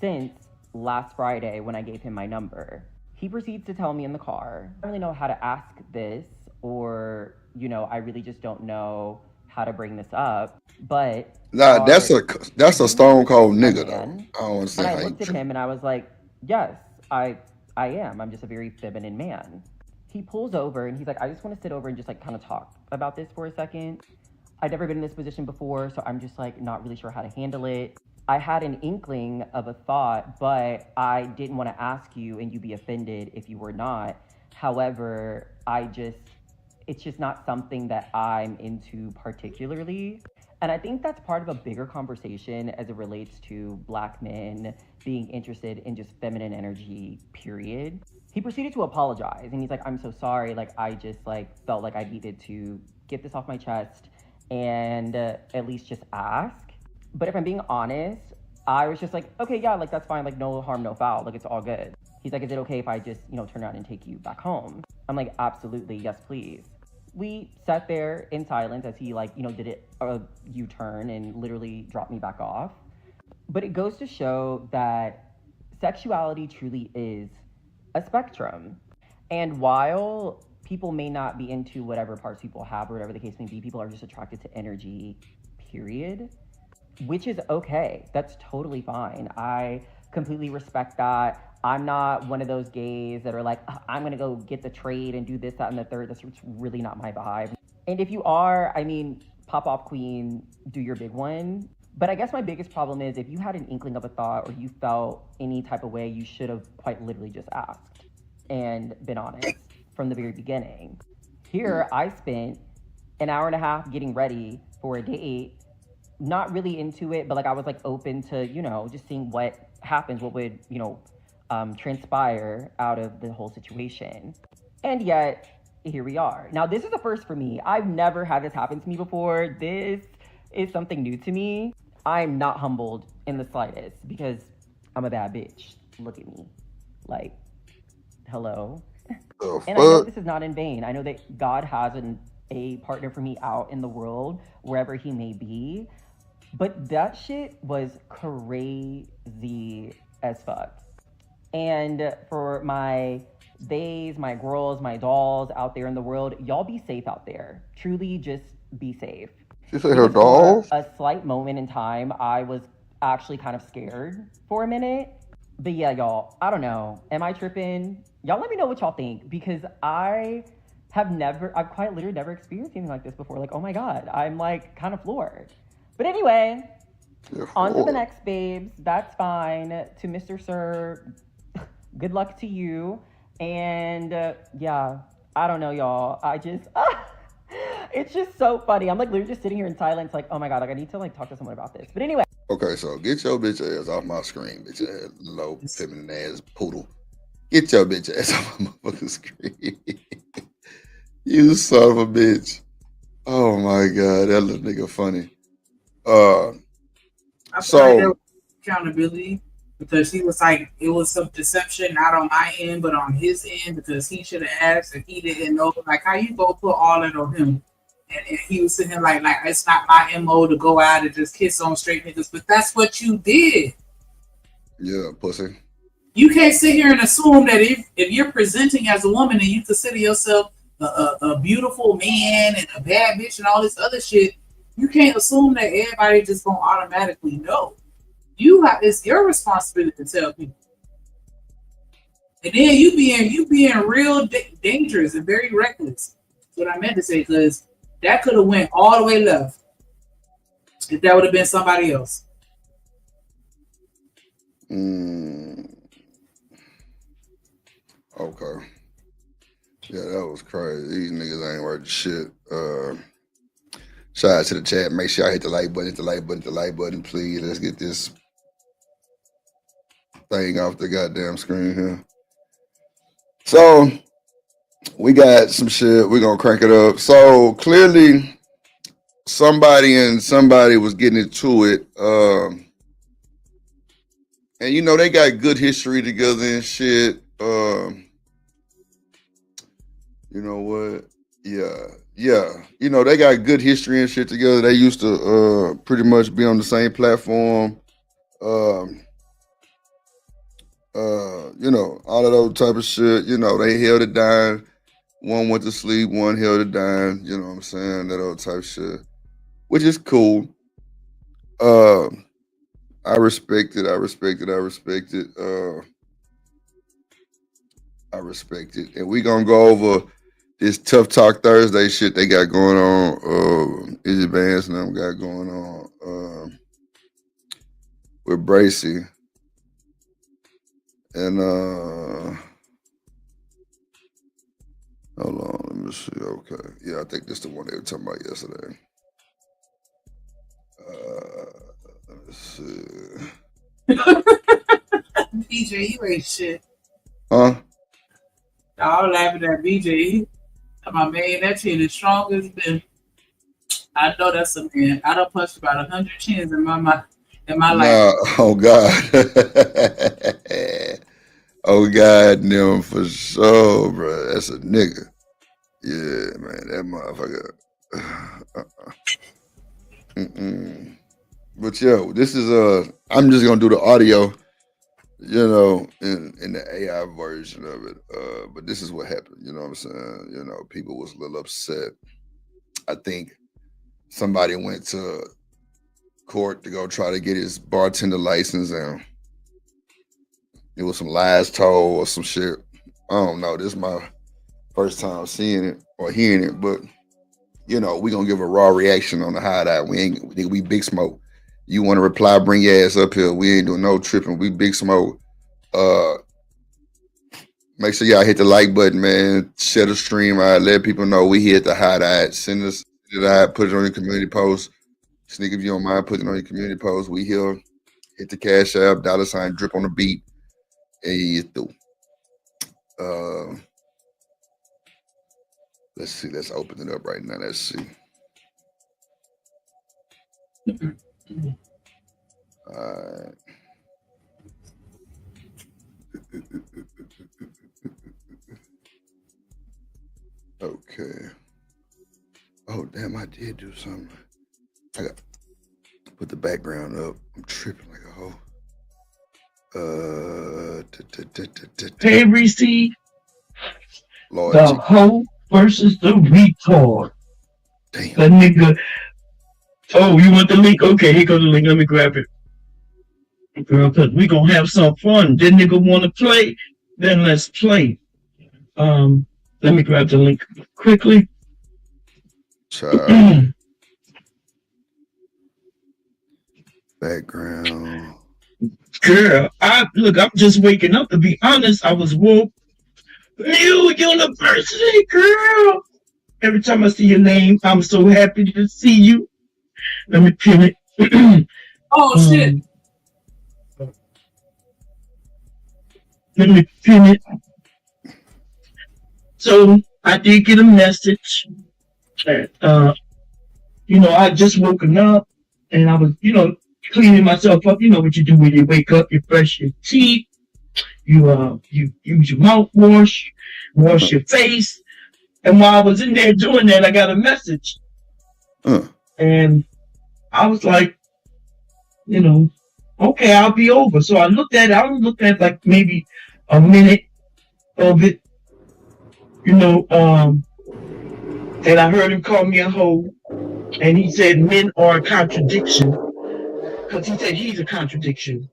since last Friday when I gave him my number. He proceeds to tell me in the car, I don't really know how to ask this, or, you know, I really just don't know how to bring this up, but... Nah, that's a stone cold nigga, though. I don't understand and how I looked at him and I was like, yes, I am. I'm just a very feminine man. He pulls over and he's like, I just want to sit over and just like kind of talk about this for a second. I've never been in this position before, so I'm just like not really sure how to handle it. I had an inkling of a thought, but I didn't want to ask you and you be offended if you were not. However, it's just not something that I'm into particularly. And I think that's part of a bigger conversation as it relates to Black men being interested in just feminine energy, period. He proceeded to apologize and he's like, I'm so sorry. Like, I just like felt like I needed to get this off my chest and at least just ask. But if I'm being honest, I was just like, okay, yeah, like that's fine. Like no harm, no foul. Like it's all good. He's like, is it okay if I just, you know, turn around and take you back home? I'm like, absolutely. Yes, please. We sat there in silence as he like, you know, did a U-turn and literally dropped me back off. But it goes to show that sexuality truly is a spectrum. And while people may not be into whatever parts people have or whatever the case may be, people are just attracted to energy, period, which is okay. That's totally fine. I completely respect that. I'm not one of those gays that are like, I'm gonna go get the trade and do this, that, and the third. That's really not my vibe. And if you are, I mean, pop off queen, do your big one. But I guess my biggest problem is if you had an inkling of a thought or you felt any type of way, you should have quite literally just asked and been honest from the very beginning. Here, I spent an hour and a half getting ready for a date, not really into it, but like I was like open to, you know, just seeing what happens, what would, you know, transpire out of the whole situation. And yet, here we are. Now, this is a first for me. I've never had this happen to me before. This is something new to me. I'm not humbled in the slightest because I'm a bad bitch. Look at me. Like, hello. And I know this is not in vain. I know that God has a partner for me out in the world, wherever he may be. But that shit was crazy as fuck. And for my theys, my girls, my dolls out there in the world, y'all be safe out there. Truly just be safe. She said her dolls? A slight moment in time, I was actually kind of scared for a minute. But yeah, y'all, I don't know. Am I tripping? Y'all let me know what y'all think, because I've quite literally never experienced anything like this before. Like, oh my God, I'm like kind of floored. But anyway, on to the next, babes. That's fine. To Mr. Sir, good luck to you. And yeah, I don't know, y'all. It's just so funny. I'm like literally just sitting here in silence, like, oh my God, like I need to like talk to someone about this. But anyway. Okay, so get your bitch ass off my screen, bitch ass, low, feminine ass poodle. Get your bitch ass off my motherfucking screen. You son of a bitch. Oh my god, that little nigga funny. I feel like there So was accountability because he was like, it was some deception, not on my end, but on his end because he should have asked and he didn't know. Like, how you go put all that on him? And he was sitting here like it's not my MO to go out and just kiss on straight niggas, but that's what you did. yeah, pussy. You can't sit here and assume that if you're presenting as a woman and you consider yourself a beautiful man and a bad bitch and all this other shit, you can't assume that everybody just gonna automatically know. It's your responsibility to tell people. And then you being real dangerous and very reckless. That's what I meant to say, because that could have went all the way left if that would have been somebody else. Okay. Yeah, that was crazy. These niggas ain't worth shit. Shout out to the chat. Make sure I hit the like button, hit the like button, hit the like button, please. Let's get this thing off the goddamn screen here. So we got some shit. We're gonna crank it up. So clearly somebody was getting into it. And you know, they got good history together and shit. You know what? Yeah. You know, they got good history and shit together. They used to pretty much be on the same platform. You know, all of those type of shit. You know, they held it down. One went to sleep, one held it down. You know what I'm saying? That old type of shit. Which is cool. I respect it. I respect it. And we gonna go over this Tough Talk Thursday shit they got going on. Izzy Vance and them got going on with Bracy. And hold on, let me see. Okay. Yeah, I think this is the one they were talking about yesterday. Let me see. BJ, you ain't shit. Huh? I was laughing at BJ. My man, that chin is strong as been. I know that's a man. I done punched about 100 chins in my life. Oh God. Oh God, no, for sure, bro. That's a nigga. Yeah, man, that motherfucker. But yo, this is I'm just gonna do the audio, you know, in the AI version of it. But this is what happened, you know what I'm saying? You know, people was a little upset. I think somebody went to court to go try to get his bartender license, and it was some lies told or some shit. I don't know. This is my first time seeing it or hearing it, but you know, we gonna give a raw reaction on the hideout. We Big Smoke. You want to reply, bring your ass up here. We ain't doing no tripping. We Big Smoke. Make sure y'all hit the like button, man. Share the stream out. Let people know we here at the hideout. Send us it out. Put it on your community post. Sneak, if you don't mind, put it on your community post. We here. Hit the Cash App, $ drip on the beat. And you through. Let's see. Let's open it up right now. Let's see. All right. Okay. Oh, damn, I did do something. I got to put the background up. I'm tripping like a hoe. Hey, Reese. Lord, the hoe versus the retard. Damn. That nigga. Oh, you want the link? Okay, here goes the link. Let me grab it. Girl, because we going to have some fun. That nigga want to play? Then let's play. Let me grab the link quickly. Background. Girl, I'm just waking up. To be honest, I was woke. New University, girl. Every time I see your name, I'm so happy to see you. Let me pin it. Oh, shit. Let me pin it. So I did get a message. I just woken up and I was, cleaning myself up. You know what you do when you wake up, you brush your teeth, you use your mouthwash, wash your face. And while I was in there doing that, I got a message. And I was like, okay, I'll be over. So I looked at like maybe a minute of it, and I heard him call me a hoe. And he said men are a contradiction. Because he said he's a contradiction.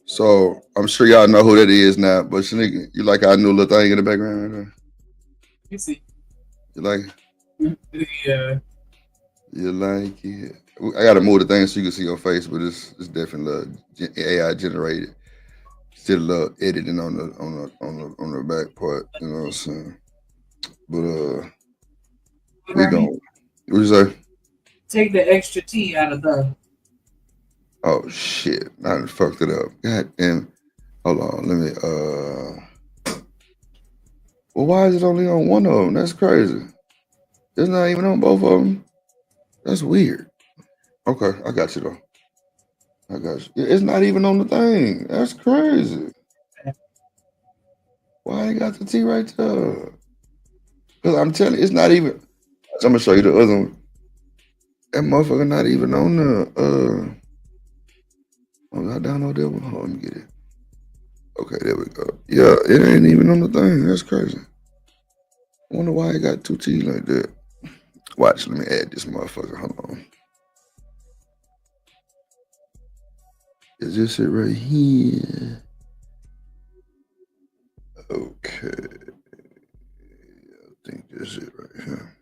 So I'm sure y'all know who that is now, but Shanika, you like our new little thing in the background right there? You see. You like it? Yeah. You like it? I gotta move the thing so you can see your face, but it's definitely AI generated. Still a little editing on the back part, you know what I'm saying? But we going. What you say? Take the extra T out of the. Oh shit! I done fucked it up. God damn. Hold on. Let me. Well, why is it only on one of them? That's crazy. It's not even on both of them. That's weird. Okay, I got you though. I got you. It's not even on the thing. That's crazy. Why I got the T right there? Because I'm telling you, it's not even. I'm gonna show you the other one. That motherfucker not even on the. I download that one. Hold on, let me get it. Okay, there we go. Yeah, it ain't even on the thing. That's crazy. I wonder why I got two T like that. Watch, let me add this motherfucker. Hold on. Is this it right here? Okay. I think this is it right here.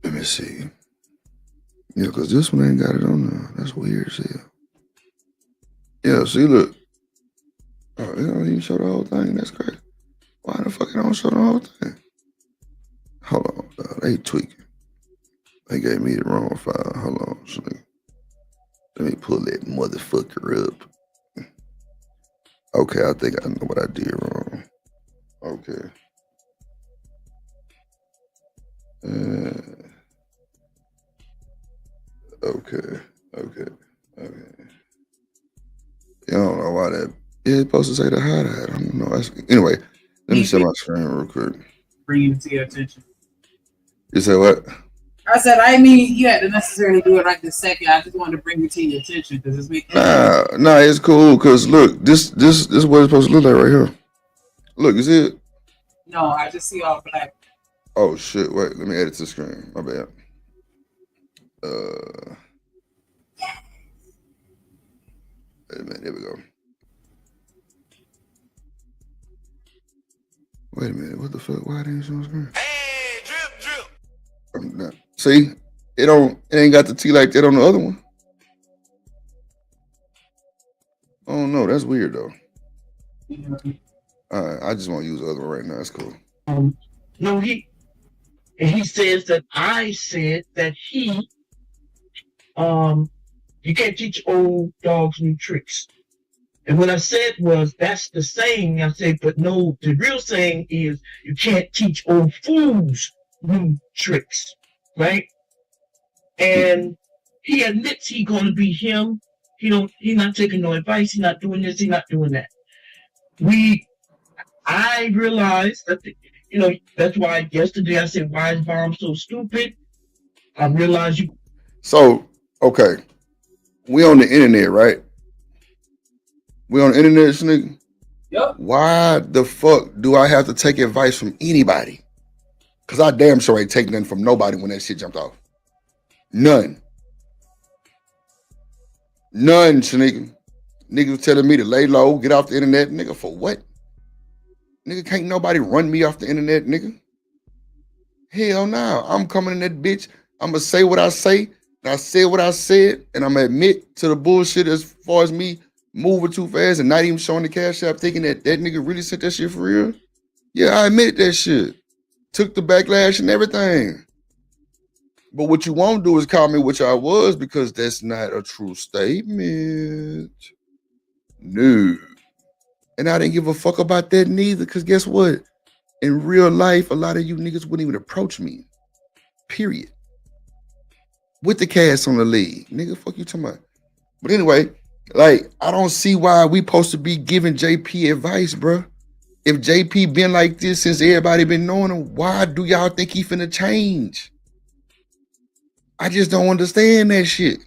Let me see. Yeah, because this one ain't got it on there. That's weird as hell. Yeah, see, look. Oh, it don't even show the whole thing. That's crazy. Why the fuck it don't show the whole thing? Hold on. They tweaking. They gave me the wrong file. Hold on. So let me pull that motherfucker up. Okay, I think I know what I did wrong. Okay. Okay. Yeah, I don't know why that. Yeah, it's supposed to say the hideout. I don't know. Anyway, let me share my screen real quick. Bring you to your attention. You said what? I said, I mean, you had to necessarily do it right this second. I just wanted to bring it to your attention because it's making. Nah, it's cool. Cause look, this is what it's supposed to look like right here. Look, you see it? No, I just see all black. Oh shit! Wait, let me add it to the screen. My bad. Wait a minute. There we go. Wait a minute. What the fuck? Why didn't it show on the screen? Hey, drip. See, it ain't got the T like that on the other one. Oh no, that's weird though. All right, I just want to use the other one right now. That's cool. No, he says that I said that you can't teach old dogs new tricks. And what I said was, that's the saying. I said, but no, the real saying is you can't teach old fools new tricks, right? And he admits he's going to be him. He's not taking no advice. He's not doing this. He's not doing that. I realized that, that's why yesterday I said, why is Bomb so stupid? I realized you. So, okay. We on the internet, right? We on the internet, nigga? Yep. Why the fuck do I have to take advice from anybody? Because I damn sure ain't taking nothing from nobody when that shit jumped off. None, Shanika. Nigga was telling me to lay low, get off the internet. Nigga, for what? Nigga, can't nobody run me off the internet, nigga. Hell no. I'm coming in that bitch. I'm going to say what I say. And I said what I said. And I'm going to admit to the bullshit as far as me moving too fast and not even showing the cash app, thinking that nigga really sent that shit for real. Yeah, I admitted that shit. Took the backlash and everything. But what you won't do is call me what I was, because that's not a true statement. No. And I didn't give a fuck about that neither, because guess what? In real life, a lot of you niggas wouldn't even approach me. Period. With the cast on the league. Nigga, fuck you talking about. But anyway, like, I don't see why we supposed to be giving JP advice, bro. If JP been like this since everybody been knowing him, why do y'all think he finna change? I just don't understand that shit.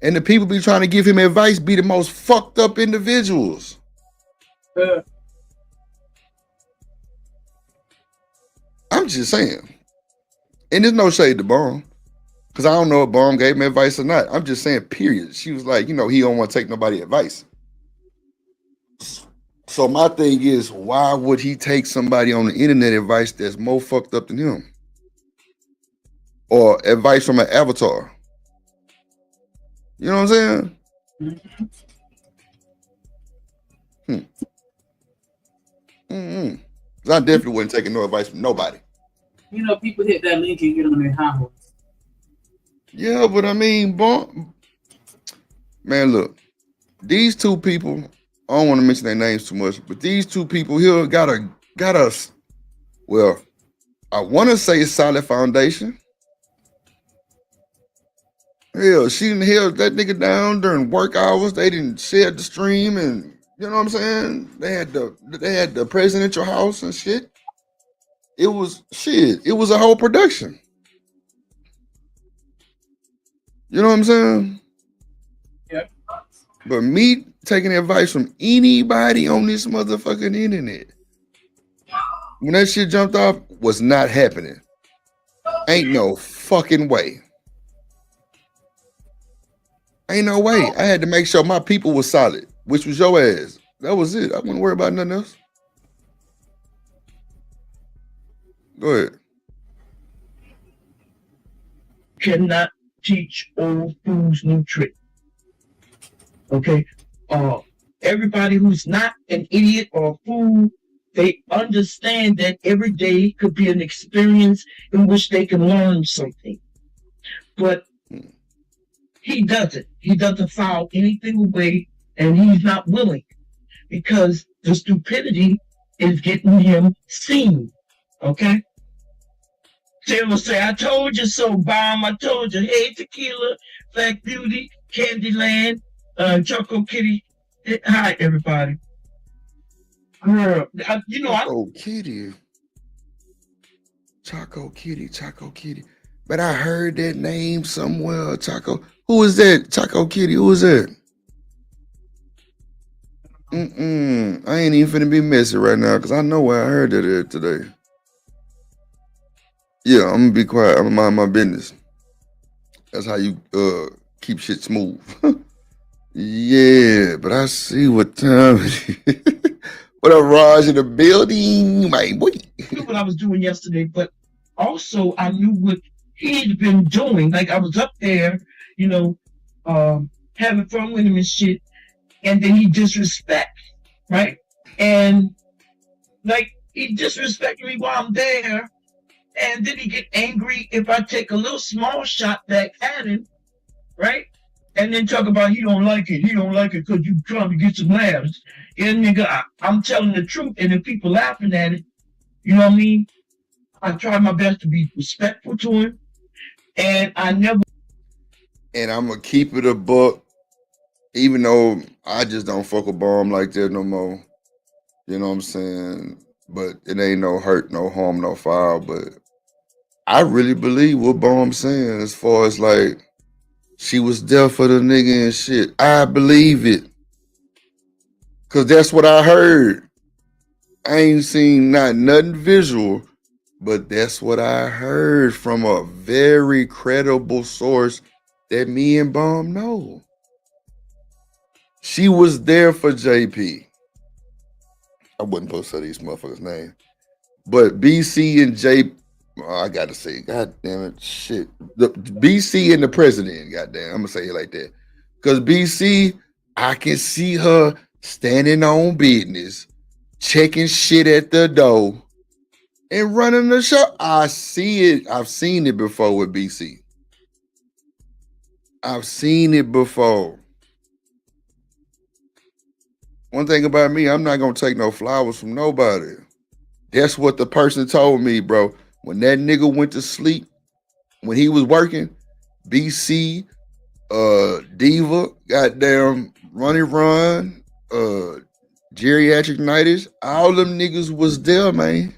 And the people be trying to give him advice be the most fucked up individuals. I'm just saying. And there's no shade to Bomb. Because I don't know if Bomb gave him advice or not. I'm just saying, period. She was like, he don't want to take nobody advice. So my thing is, why would he take somebody on the internet advice that's more fucked up than him? Or advice from an avatar? You know what I'm saying? I definitely wasn't taking no advice from nobody. People hit that link and get on their high horse. Yeah, but I mean, man, look, these two people, I don't want to mention their names too much, but these two people here got us, well, I want to say solid foundation. Hell, she didn't held that nigga down during work hours. They didn't share the stream, and you know what I'm saying? They had the presidential house and shit. It was a whole production. You know what I'm saying? Yeah. But me taking advice from anybody on this motherfucking internet, when that shit jumped off, was not happening. Ain't no fucking way. Ain't no way. I had to make sure my people was solid, which was your ass. That was it. I wouldn't worry about nothing else. Go ahead. Cannot teach old fools new trick. Okay? Everybody who's not an idiot or a fool, they understand that every day could be an experience in which they can learn something. But he doesn't. He doesn't file anything away, and he's not willing because the stupidity is getting him seen. Okay? Taylor say, I told you so, Bomb. I told you. Hey, Tequila, Black Beauty, Candyland, Choco Kitty. Hi, everybody. Girl, Choco Kitty. Choco Kitty. But I heard that name somewhere, Choco. Who is that? Choco Kitty. Who is that? I ain't even finna be messy right now because I know where I heard that at today. Yeah, I'm gonna be quiet. I'm gonna mind my business. That's how you keep shit smooth. Yeah, but I see what time it is. What up, Raj, in the building? My boy. I knew what I was doing yesterday, but also I knew what he'd been doing. Like I was up there, having fun with him and shit, and then he disrespect, right? And like he disrespected me while I'm there, and then he get angry if I take a little small shot back at him, right? And then talk about he don't like it because you trying to get some laughs. Yeah, nigga, I'm telling the truth, and if people laughing at it, you know what I mean? I try my best to be respectful to him, and I never. And I'm gonna keep it a buck, even though I just don't fuck with Bomb like that no more. You know what I'm saying? But it ain't no hurt, no harm, no foul. But I really believe what Bomb's saying as far as like she was there for the nigga and shit. I believe it. Cause that's what I heard. I ain't seen nothing visual, but that's what I heard from a very credible source that me and Bomb know. She was there for JP. I wouldn't post these motherfuckers' name. But BC and J, I gotta say, god damn it, shit. The BC and the president, goddamn, I'm gonna say it like that. Cause BC, I can see her standing on business, checking shit at the door, and running the show. I see it. I've seen it before with BC. I've seen it before. One thing about me, I'm not gonna take no flowers from nobody. That's what the person told me, bro. When that nigga went to sleep, when he was working, BC, Diva, goddamn Ronnie Run, Geriatric Nighties, all them niggas was there, man.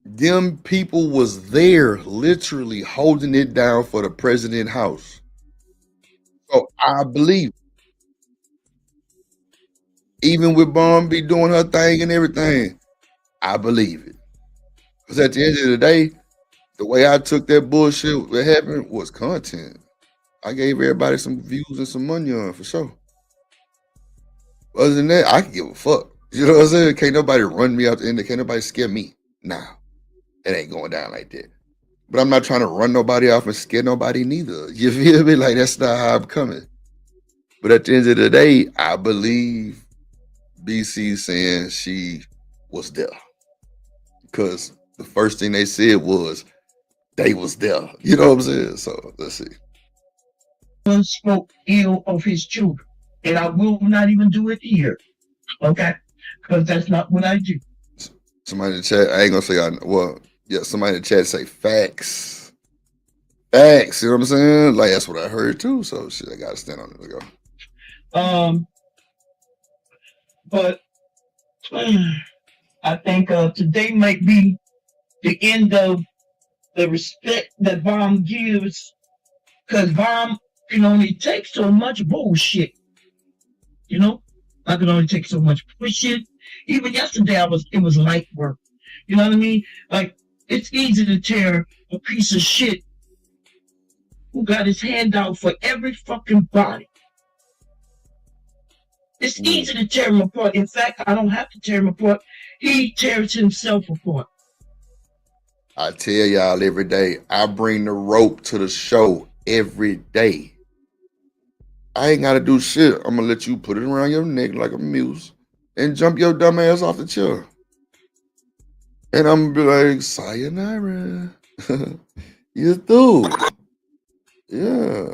Them people was there literally holding it down for the president house. So I believe, even with Bomb be doing her thing and everything, I believe it. Because at the end of the day, the way I took that bullshit that happened was content. I gave everybody some views and some money on it for sure. Other than that, I can give a fuck. You know what I'm saying? Can't nobody run me out the end. Can't nobody scare me. Nah, it ain't going down like that. But I'm not trying to run nobody off and scare nobody neither. You feel me? Like, that's not how I'm coming. But at the end of the day, I believe BC saying she was there. Because the first thing they said was they was there. You know what I'm saying? So let's see. Spoke ill of his children, and I will not even do it here. Okay? Because that's not what I do. Somebody in the chat, I ain't gonna say somebody in the chat say facts. Facts, you know what I'm saying? Like, that's what I heard too. So shit, I gotta stand on it. Let's go. But I think today might be the end of the respect that Bomb gives, because Bomb can only take so much bullshit. You know? I can only take so much bullshit. Even yesterday, it was light work. You know what I mean? Like, it's easy to tear a piece of shit who got his hand out for every fucking body. It's easy to tear him apart. In fact, I don't have to tear him apart. He tears himself apart. I tell y'all every day, I bring the rope to the show every day. I ain't got to do shit. I'm going to let you put it around your neck like a muse and jump your dumb ass off the chair. And I'm going to be like, sayonara. You do. Yeah.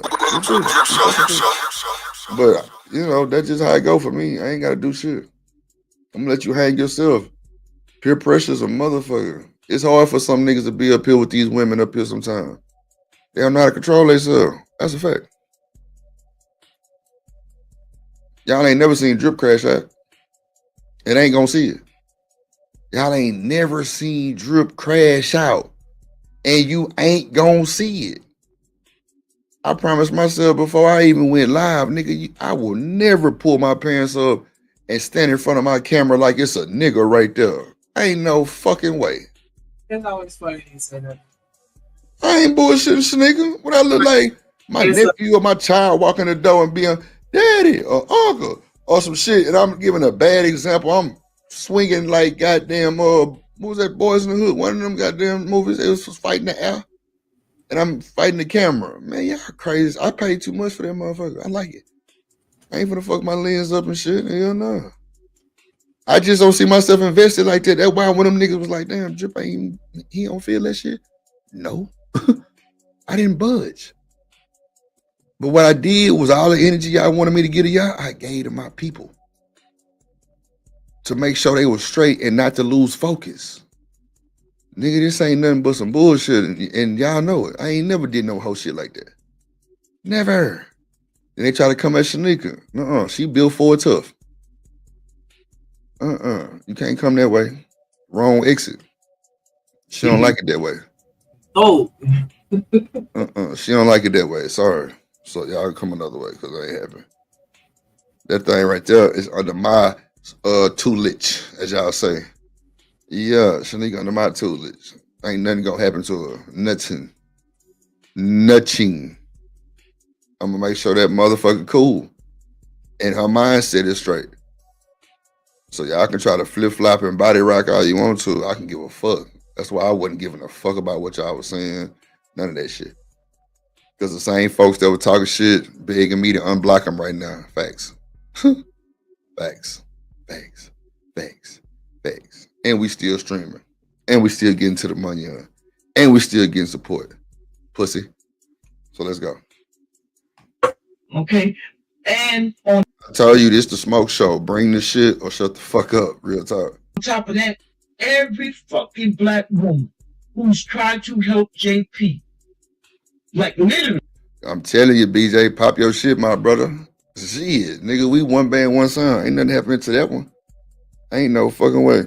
But, you know, that's just how it go for me. I ain't got to do shit. I'm going to let you hang yourself. Peer pressure is a motherfucker. It's hard for some niggas to be up here with these women up here sometimes. They don't know how to control themselves. That's a fact. Y'all ain't never seen Drip crash out. It ain't gonna see it. Y'all ain't never seen Drip crash out. And you ain't gonna see it. I promised myself before I even went live, nigga, I will never pull my pants up and stand in front of my camera like it's a nigga right there. Ain't no fucking way. It's always funny you say that. I ain't bullshitting, nigga. What I look like my nephew or my child walking the door and being daddy or uncle or some shit, and I'm giving a bad example. I'm swinging like goddamn, what was that, Boys in the Hood? One of them goddamn movies, it was fighting the air, and I'm fighting the camera. Man, y'all crazy. I paid too much for that motherfucker. I like it. I ain't gonna fuck my lens up and shit. Hell no. I just don't see myself invested like that. That's why one of them niggas was like, damn, Drip he don't feel that shit. No. I didn't budge. But what I did was all the energy y'all wanted me to give to y'all, I gave to my people. To make sure they were straight and not to lose focus. Nigga, this ain't nothing but some bullshit. And y'all know it. I ain't never did no whole shit like that. Never. Then they try to come at Shanika. She built for it tough. You can't come that way. Wrong exit. She don't like it that way. Oh. She don't like it that way. Sorry. So y'all come another way because it ain't happen. That thing right there is under my tutelage, as y'all say. Yeah, Shanika under my tutelage. Ain't nothing gonna happen to her. Nothing. Nothing. I'm gonna make sure that motherfucker cool. And her mindset is straight. So y'all can try to flip-flop and body rock all you want to. I can give a fuck. That's why I wasn't giving a fuck about what y'all was saying. None of that shit. Because the same folks that were talking shit begging me to unblock them right now. Facts. Facts. Facts. Facts. Facts. And we still streaming. And we still getting to the money on. And we still getting support. Pussy. So let's go. Okay. And on I told you this the smoke show. Bring the shit or shut the fuck up. Real talk. top of that, every fucking black woman who's tried to help JP, like literally. I'm telling you, BJ, pop your shit, my brother. Shit, nigga, we one band, one song. Ain't nothing happening to that one. Ain't no fucking way.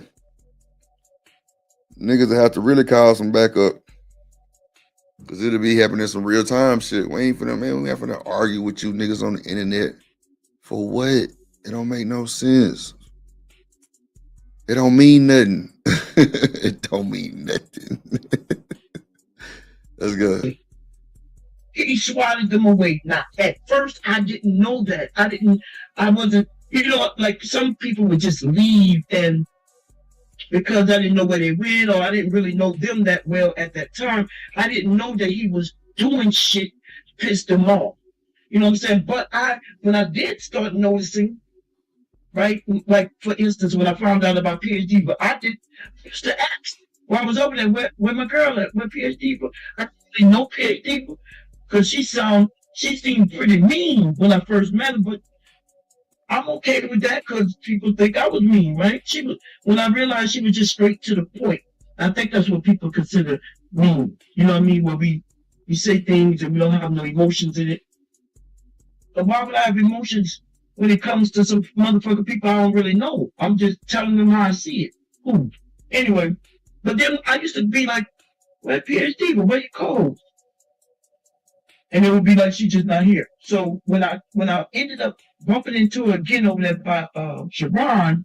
Niggas will have to really call some backup. Cause it'll be happening some real time shit. We ain't finna, man, we ain't finna argue with you niggas on the internet. For what? It don't make no sense. It don't mean nothing. It don't mean nothing. That's good. He swatted them away. Now, at first, I didn't know that. I wasn't, you know, like some people would just leave, and because I didn't know where they went, or I didn't really know them that well at that time, I didn't know that he was doing shit to piss them off. You know what I'm saying? But when I did start noticing, right, like for instance, when I found out about PhD, but I used to ask when I was over there, where my girl at, where PhD, but I didn't know PhD, because she seemed pretty mean when I first met her, but I'm okay with that because people think I was mean, right? When I realized she was just straight to the point. I think that's what people consider mean. You know what I mean? Where we say things and we don't have no emotions in it. But why would I have emotions when it comes to some motherfucking people I don't really know? I'm just telling them how I see it. Ooh. Anyway, but then I used to be like, where PhD, but where you called? And it would be like, she's just not here. So when I ended up bumping into her again over there by Sharon,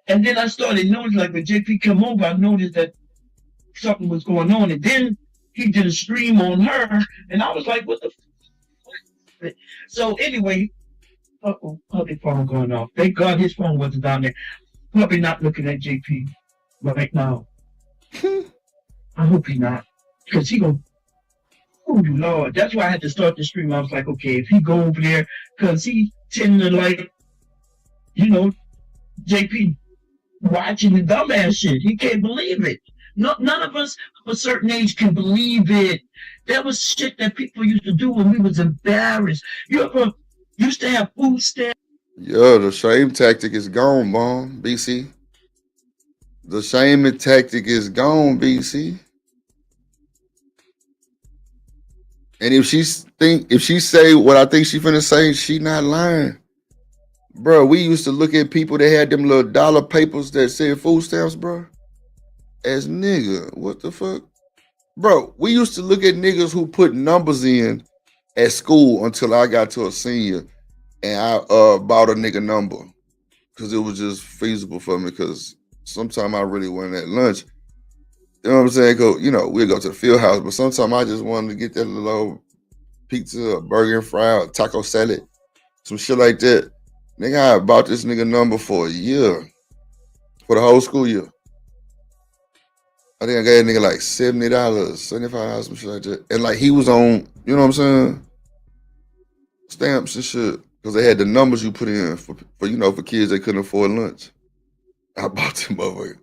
and then I started noticing, like when JP come over, I noticed that something was going on. And then he did a stream on her, and I was like, what the f? So anyway, puppy phone going off. Thank God his phone wasn't down there. Puppy not looking at JP right now. I hope he not, because he gonna. Oh Lord, that's why I had to start the stream. I was like, okay, if he go over there, because he tend to like, you know, JP watching the dumbass shit. He can't believe it. None of us of a certain age can believe it. That was shit that people used to do when we was embarrassed. You ever used to have food stamps? Yeah, the shame tactic is gone, Mom, BC. The shaming tactic is gone, BC. And if she say what I think she finna say, she not lying. Bro, we used to look at people that had them little dollar papers that said food stamps, bro. As nigga, what the fuck? Bro, we used to look at niggas who put numbers in at school until I got to a senior and I bought a nigga number. Cause it was just feasible for me, because sometimes I really went at lunch. You know what I'm saying? We'll go to the field house, but sometimes I just wanted to get that little old pizza, a burger and fry, or taco salad, some shit like that. Nigga, I bought this nigga number for a year, for the whole school year. I think I gave a nigga like $70, $75, some shit like that. And like he was on, you know what I'm saying? Stamps and shit. Because they had the numbers you put in for kids that couldn't afford lunch. I bought them over.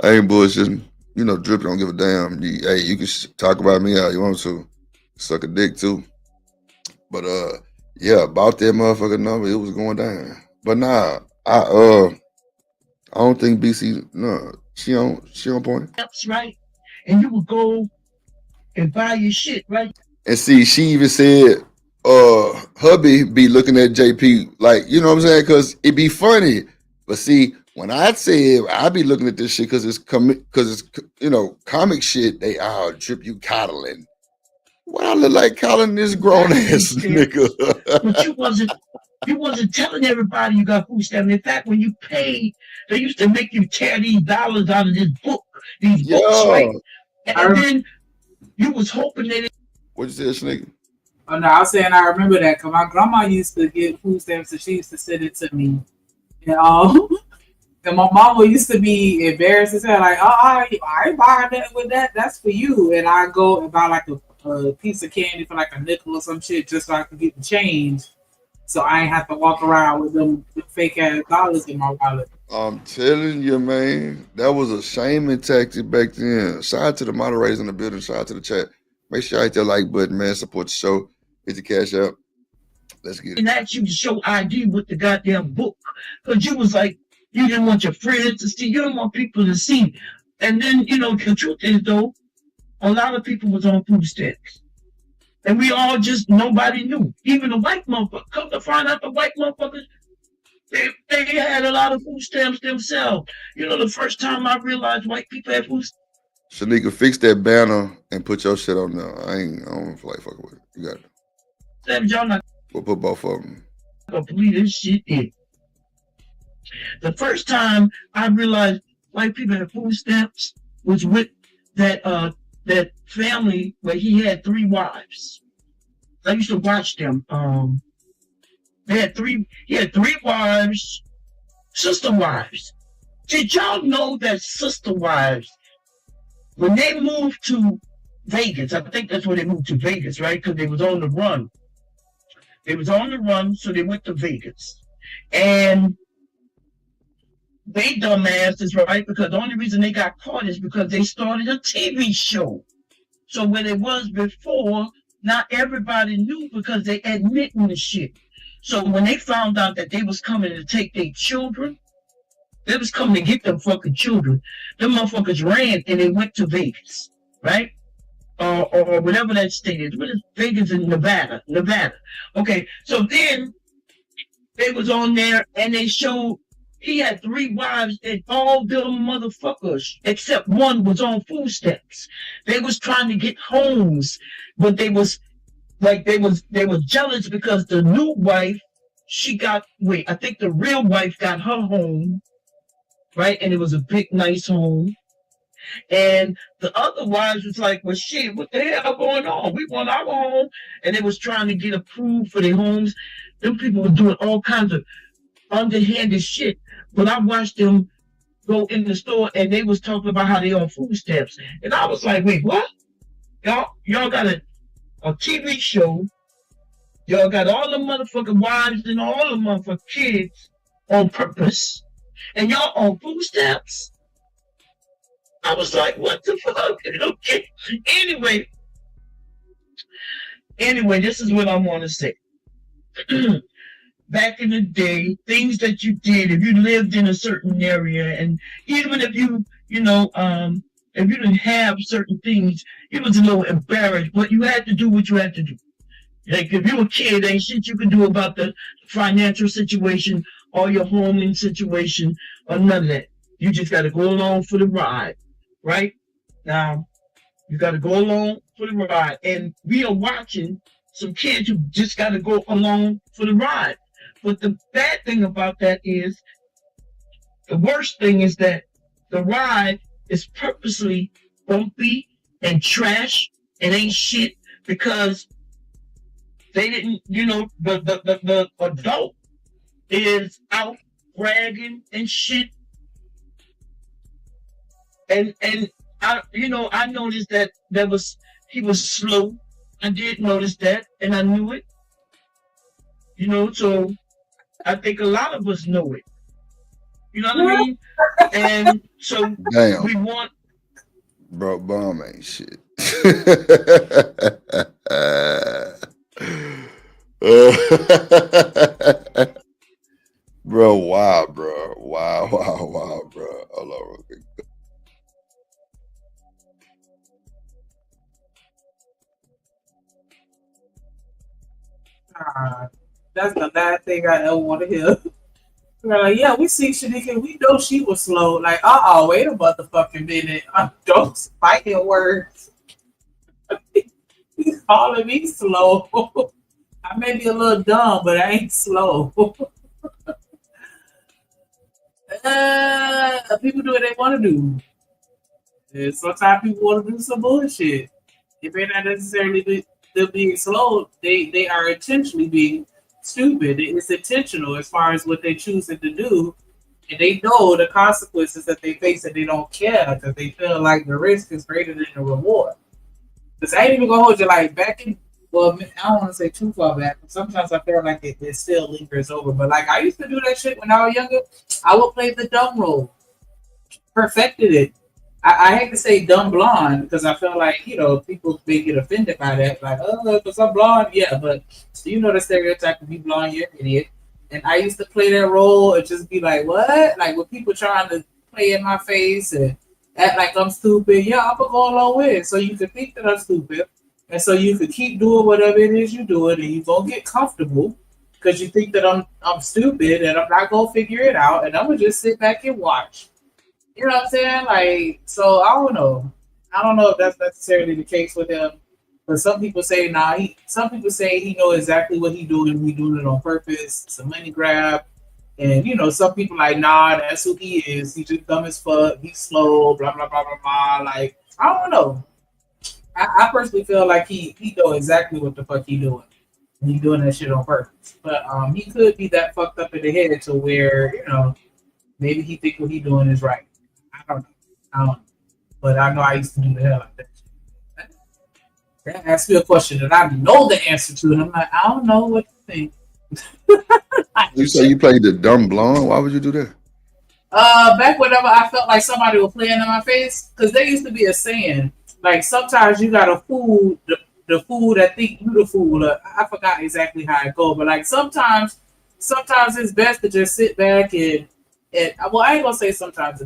I ain't bullshitting. You know, Drip don't give a damn. Hey, you can talk about me how you want to. Suck a dick too. But yeah, about that motherfucking number, it was going down. But nah, I don't think BC, no, she on point. That's right. And you would go and buy your shit, right? And see, she even said, hubby be looking at JP like, you know what I'm saying? Because it be funny. But see, when I said I be looking at this shit because it's comic shit, they Drip, you coddling. What I look like coddling this grown ass nigga? But you wasn't telling everybody you got food stamps. In fact, when you paid, they used to make you tear these dollars out of this book, these books, right? And then you was hoping that. What'd you say, nigga? Oh no, I was saying I remember that because my grandma used to get food stamps and she used to send it to me. And my mama used to be embarrassed and say like, I ain't buying that with that. That's for you. And I go and buy like a piece of candy for like a nickel or some shit just so I can get the change. So I ain't have to walk around with them fake ass dollars in my wallet. I'm telling you, man, that was a shaming tactic back then. Shout out to the moderators in the building. Shout out to the chat. Make sure you hit that like button, man. Support the show. Hit the cash out. Let's get it. And asked you to show ID with the goddamn book. Because you was like, you didn't want your friends to see. You didn't want people to see. And then, you know, the truth is, though, a lot of people was on food stamps. And we all just, nobody knew. Even the white motherfuckers. Come to find out the white motherfuckers, they had a lot of food stamps themselves. You know, the first time I realized white people had food stamps. Shanika, fix that banner and put your shit on there. I don't feel like fucking with it. You got it. Y'all not We'll put both of them. gonna believe this shit in. The first time I realized white people had food stamps was with that family where he had 3 wives. I used to watch them. He had three wives, sister wives. Did y'all know that sister wives, when they moved to Vegas, I think that's where they moved to Vegas, right? Because they was on the run. They was on the run, so they went to Vegas. And they dumbasses, right? Because the only reason they got caught is because they started a TV show. So when it was before, not everybody knew because they admitting the shit. So when they found out that they was coming to take their children, they was coming to get them fucking children, them motherfuckers ran and they went to Vegas, right? Or whatever that state is. What is Vegas in Nevada? Nevada. Okay, so then they was on there and they showed he had 3 wives and all them motherfuckers, except one, was on food stamps. They was trying to get homes, but they was jealous because the new wife, I think the real wife got her home, right? And it was a big, nice home. And the other wives was like, well, shit, what the hell going on? We want our home. And they was trying to get approved for their homes. Them people were doing all kinds of underhanded shit. But I watched them go in the store and they was talking about how they on food stamps. And I was like, wait, what? Y'all got a TV show. Y'all got all the motherfucking wives and all the motherfucking kids on purpose. And y'all on food stamps? I was like, what the fuck? Okay. Anyway, this is what I want to say. Back in the day, things that you did, if you lived in a certain area, and even if you if you didn't have certain things, you was a little embarrassed, but you had to do what you had to do. Like if you were a kid, ain't shit you could do about the financial situation or your homing situation or none of that. You just got to go along for the ride. Right? Now, you got to go along for the ride. And we are watching some kids who just got to go along for the ride. But the bad thing about that is, the worst thing is that the ride is purposely bumpy and trash and ain't shit because they didn't, the adult is out bragging and shit. And I noticed that he was slow. I did notice that, and I knew it. So I think a lot of us know it. You know what I mean? And so we want. Bro, bomb ain't shit. Bro, wow, bro. Wow, bro. Hold on real quick. That's the last thing I ever want to hear. Like, yeah, we see Shanika. We know she was slow. Like, wait a motherfucking minute. Don't spike your words. He's calling me slow. I may be a little dumb, but I ain't slow. People do what they want to do. And sometimes people want to do some bullshit. It may not necessarily be them being slow. They are intentionally being stupid. It's intentional as far as what they're choosing to do. And they know the consequences that they face and they don't care because they feel like the risk is greater than the reward. Because I ain't even going to hold you like back in, well, I don't want to say too far back, but sometimes I feel like it still lingers over. But like I used to do that shit when I was younger. I would play the dumb role. Perfected it. I hate to say dumb blonde because I feel like, people may get offended by that. Like, oh, because I'm blonde. Yeah, but you know the stereotype of be blonde, you're an idiot. And I used to play that role and just be like, what? Like, with people trying to play in my face and act like I'm stupid. Yeah, I'm going to go along with it. So you can think that I'm stupid. And so you can keep doing whatever it is you're doing and you're going to get comfortable because you think that I'm stupid and I'm not going to figure it out. And I'm going to just sit back and watch. You know what I'm saying? Like, so I don't know. I don't know if that's necessarily the case with him. But some people say, some people say he know exactly what he's doing. He doing it on purpose. It's a money grab. And, some people like, nah, that's who he is. He's just dumb as fuck. He's slow, blah, blah, blah, blah, blah. Like, I don't know. I personally feel like he know exactly what the fuck he doing. And he doing that shit on purpose. But he could be that fucked up in the head to where, maybe he think what he doing is right. I don't know. But I know I used to do the hell like that. That asks me a question that I know the answer to, and I'm like, I don't know what to think. You say you played the dumb blonde? Why would you do that? Back whenever I felt like somebody was playing in my face, because there used to be a saying, like sometimes you gotta fool the fool that think you the fool. I forgot exactly how it goes, but like sometimes it's best to just sit back and well, I ain't gonna say sometimes.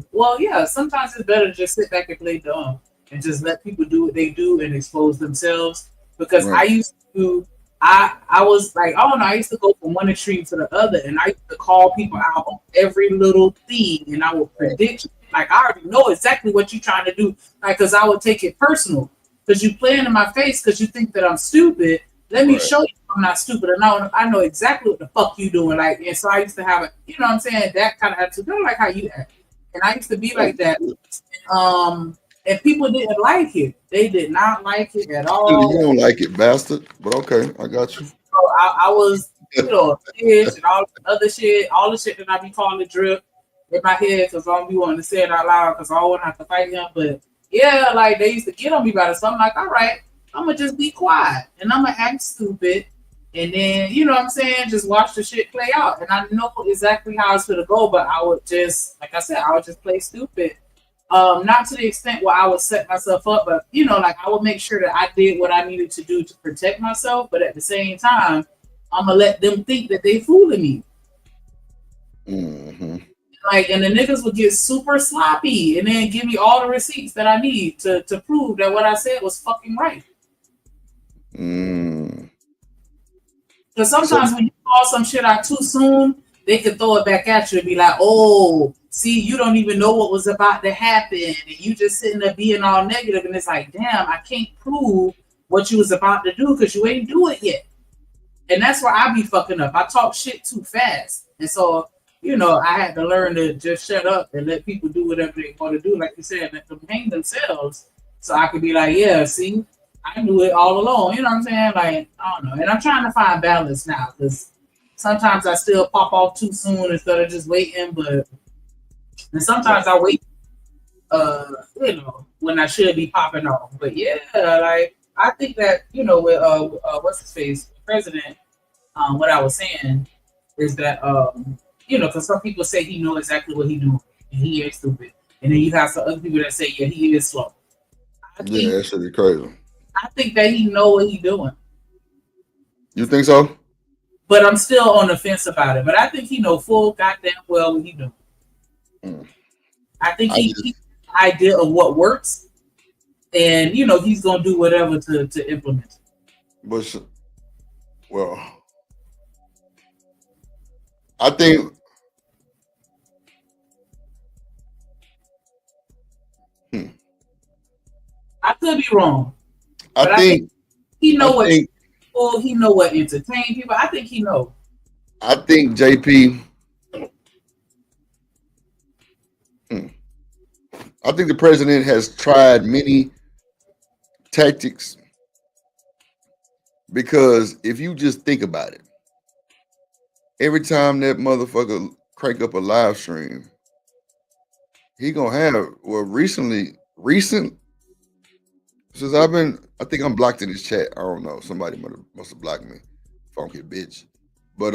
Sometimes it's better to just sit back and play dumb and just let people do what they do and expose themselves. Because I used to, I was like, I don't know, I used to go from one extreme to the other, and I used to call people out on every little thing, and I would predict, like, I already know exactly what you're trying to do, like, because I would take it personal, because you playing in my face because you think that I'm stupid. Let me show you I'm not stupid, and I know exactly what the fuck you doing, like, and so I used to have you know what I'm saying, that kind of attitude, kind of like how you act, and I used to be like that, and people didn't like it. They did not like it at all. You don't like it, bastard. But okay, I got you. So I was, a bitch and all the other shit, all the shit that I be calling drip in my head because I don't be wanting to say it out loud because I don't want to have to fight him. But yeah, like they used to get on me about it. So I'm like, all right, I'm gonna just be quiet and I'm gonna act stupid. And then, you know what I'm saying, just watch the shit play out. And I know exactly how it's gonna go, but I would just, like I said, I would just play stupid. Not to the extent where I would set myself up, but like I would make sure that I did what I needed to do to protect myself. But at the same time, I'm gonna let them think that they fooling me. Mm-hmm. Like, and the niggas would get super sloppy and then give me all the receipts that I need to prove that what I said was fucking right. Because sometimes when you call some shit out too soon, they can throw it back at you and be like, oh, see, you don't even know what was about to happen. And you just sitting there being all negative. And it's like, damn, I can't prove what you was about to do because you ain't do it yet. And that's where I be fucking up. I talk shit too fast. And so, I had to learn to just shut up and let people do whatever they want to do. Like you said, let them hang themselves. So I could be like, yeah, see, I knew it all along. You know what I'm saying? Like, I don't know. And I'm trying to find balance now because sometimes I still pop off too soon instead of just waiting. And sometimes I wait, when I should be popping off. But yeah, like, I think that, with, what's his face, the president, what I was saying is that, because some people say he know exactly what he doing and he ain't stupid. And then you have some other people that say, yeah, he is slow. Yeah, that shit is crazy. I think that he know what he doing. You think so? But I'm still on the fence about it. But I think he know full goddamn well what he doing. I think he idea of what works, and he's gonna do whatever to implement it. But I think I could be wrong. I think he know what people, he know what entertain people. I think he know. I think JP. I think the president has tried many tactics because if you just think about it, every time that motherfucker crank up a live stream, he gonna have recent since I think I'm blocked in this chat. I don't know. Somebody must have blocked me. Funky bitch. But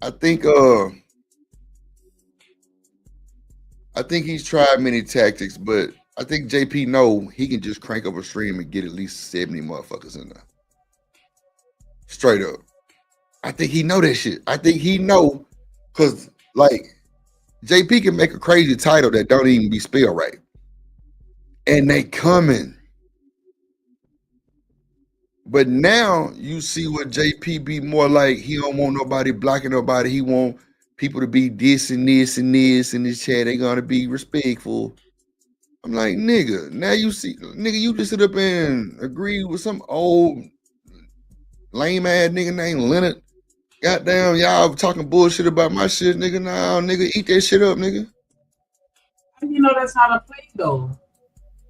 I think I think he's tried many tactics, but I think JP know he can just crank up a stream and get at least 70 motherfuckers in there. Straight up. I think he know that shit. I think he know, cause like JP can make a crazy title that don't even be spelled right. And they coming. But now you see what JP be more like. He don't want nobody blocking nobody. He want people to be this and this and this in this chat. They gonna be respectful. I'm like, nigga, now you see, nigga, you just sit up and agree with some old lame ass nigga named Leonard. Goddamn, y'all talking bullshit about my shit, nigga. Nah, nigga, eat that shit up, nigga. You know that's how to play though.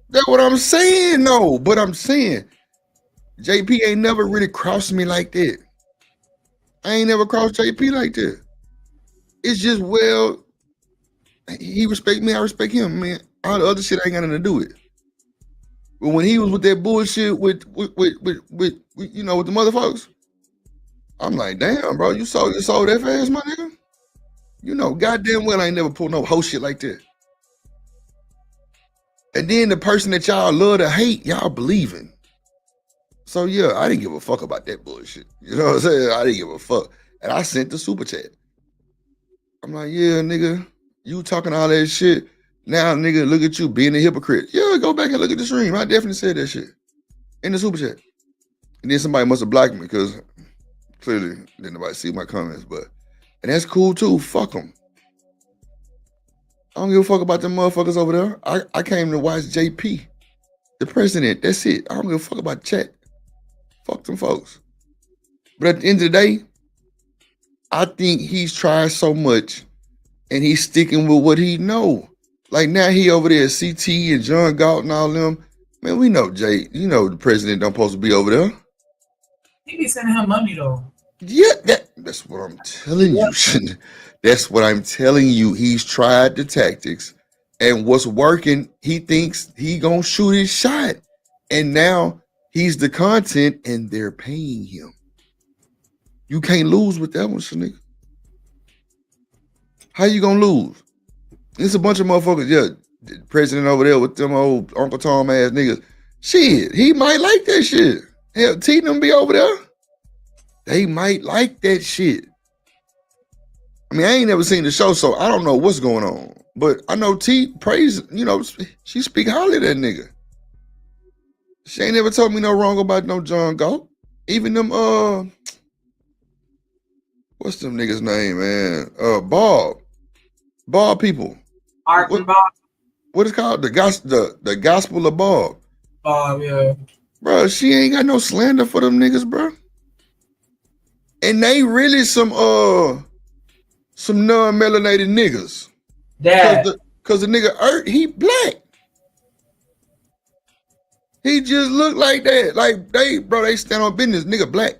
That's what I'm saying, no. But I'm saying JP ain't never really crossed me like that. I ain't never crossed JP like that. It's just, well, he respect me, I respect him, man. All the other shit ain't got nothing to do with it. But when he was with that bullshit with you know, with the motherfuckers, I'm like, damn, bro, you sold that fast, my nigga. You know, goddamn well I ain't never pulled no whole shit like that. And then the person that y'all love to hate, y'all believe in. So yeah, I didn't give a fuck about that bullshit. You know what I'm saying? I didn't give a fuck. And I sent the super chat. I'm like, yeah, nigga, you talking all that shit. Now, nigga, look at you being a hypocrite. Yeah, go back and look at the stream. I definitely said that shit in the super chat. And then somebody must have blocked me because clearly didn't nobody see my comments. And that's cool too. Fuck them. I don't give a fuck about them motherfuckers over there. I came to watch JP, the president. That's it. I don't give a fuck about chat. Fuck them folks. But at the end of the day, I think he's tried so much and he's sticking with what he know. Like now he over there, CT and John Galt and all them. Man, we know Jay, you know the president don't supposed to be over there. He be sending him money though. Yeah, that's what I'm telling you. That's what I'm telling you. He's tried the tactics and what's working, he thinks he gonna shoot his shot. And now he's the content and they're paying him. You can't lose with that one, nigga. How you gonna lose? It's a bunch of motherfuckers, yeah, the president over there with them old Uncle Tom ass niggas. Shit, he might like that shit. Hell, T them be over there. They might like that shit. I mean, I ain't never seen the show, so I don't know what's going on. But I know T praise, you know, she speak highly of that nigga. She ain't never told me no wrong about no John Galt. Even them, what's them niggas' name, man? Bob people. Art and Bob. What is it called? The gospel of Bob. Bob, yeah. Bro, she ain't got no slander for them niggas, bro. And they really some non-melanated niggas. Cause the nigga he black. He just look like that. Like they stand on business. Nigga black.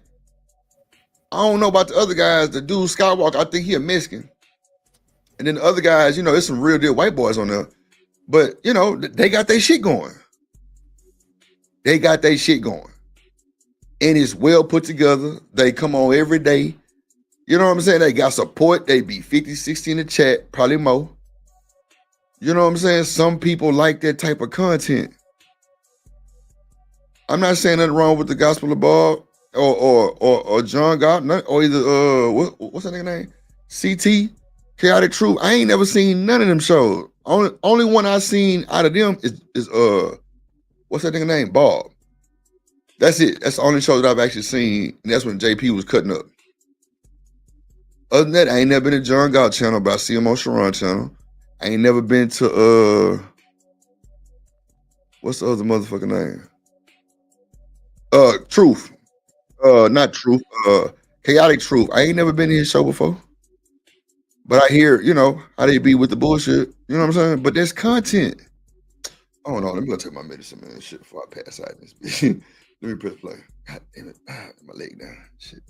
I don't know about the other guys. The dude Skywalker, I think he a Mexican. And then the other guys, you know, there's some real deal white boys on there. But, you know, they got their shit going. They got their shit going. And it's well put together. They come on every day. You know what I'm saying? They got support. They be 50, 60 in the chat, probably more. You know what I'm saying? Some people like that type of content. I'm not saying nothing wrong with the Gospel of Bob or John Galt, or either what's that nigga name? CT, Chaotic Truth. I ain't never seen none of them shows. Only one I seen out of them is what's that nigga name? Bob. That's it. That's the only show that I've actually seen, and that's when JP was cutting up. Other than that, I ain't never been to John Galt channel, but I see him on Sharon channel. I ain't never been to what's the other motherfucking name? Truth. Not Truth. Chaotic Truth. I ain't never been to his show before. But I hear, you know, how they be with the bullshit. You know what I'm saying? But there's content. Oh no, let me go take my medicine, man. Shit, before I pass out in this bitch. Let me press play. God damn it. My leg down. Shit.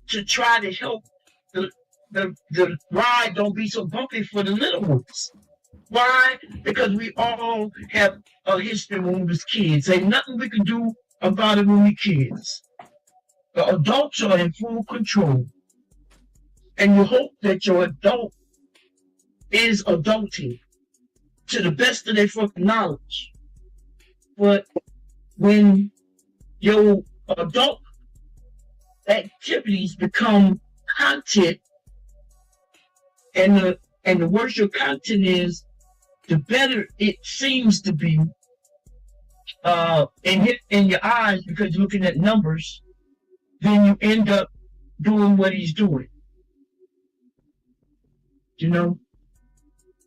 To try to help the ride don't be so bumpy for the little ones. Why? Because we all have a history when we was kids. Ain't nothing we can do about it when we kids. The adults are in full control. And you hope that your adult is adulting. to the best of their fucking knowledge. But when your adult activities become content, and the worse your content is, the better it seems to be in your eyes because you're looking at numbers, then you end up doing what he's doing. You know?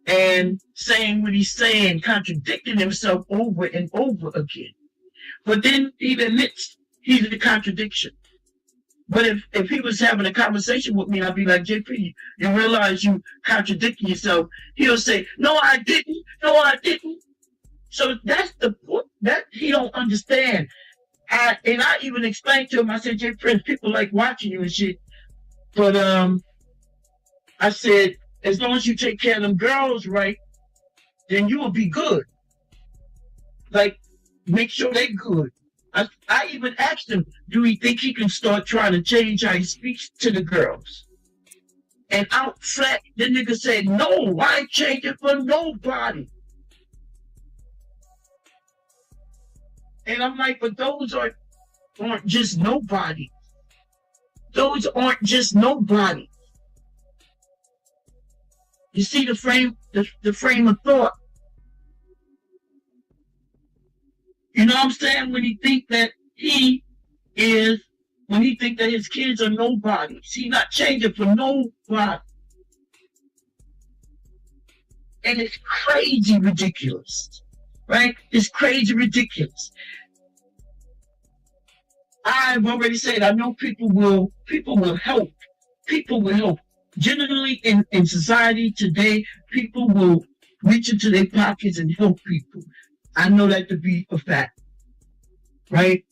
And saying what he's saying, contradicting himself over and over again. But then he admits he's a contradiction. But if he was having a conversation with me, I'd be like, JP, you realize you contradicting yourself. He'll say, no, I didn't. No, I didn't. So that's the point that he don't understand. I even explained to him, I said, J Prince, people like watching you and shit. But I said, as long as you take care of them girls right, then you will be good. Like, make sure they're good. I even asked him, do he think he can start trying to change how he speaks to the girls? And out flat, the nigga said, no, I ain't changing for nobody. And I'm like, but those aren't just nobody. Those aren't just nobody. You see the frame of thought. You know what I'm saying? When he think that his kids are nobodies, he not changing for nobody. And it's crazy ridiculous, right? It's crazy ridiculous. I've already said, I know people will help. People will help. Generally in society today, people will reach into their pockets and help people. I know that to be a fact, right?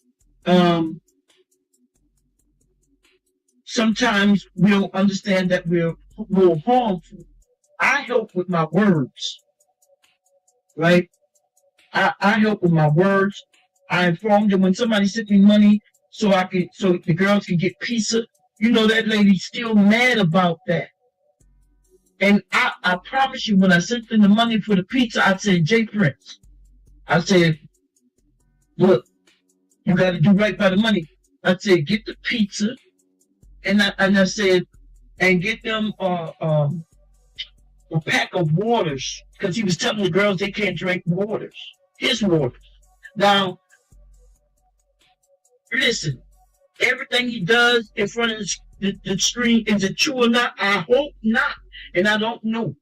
Sometimes we'll understand that we're harmful. I help with my words, right? I help with my words. I informed them when somebody sent me money so the girls can get pizza. You know that lady's still mad about that. And I promise you, when I sent them the money for the pizza, I said, J Prince, I said, look, you got to do right by the money. I said, get the pizza, and I said, and get them a pack of waters, because he was telling the girls they can't drink waters, his waters. Now, listen, everything he does in front of the screen, is it true or not? I hope not, and I don't know,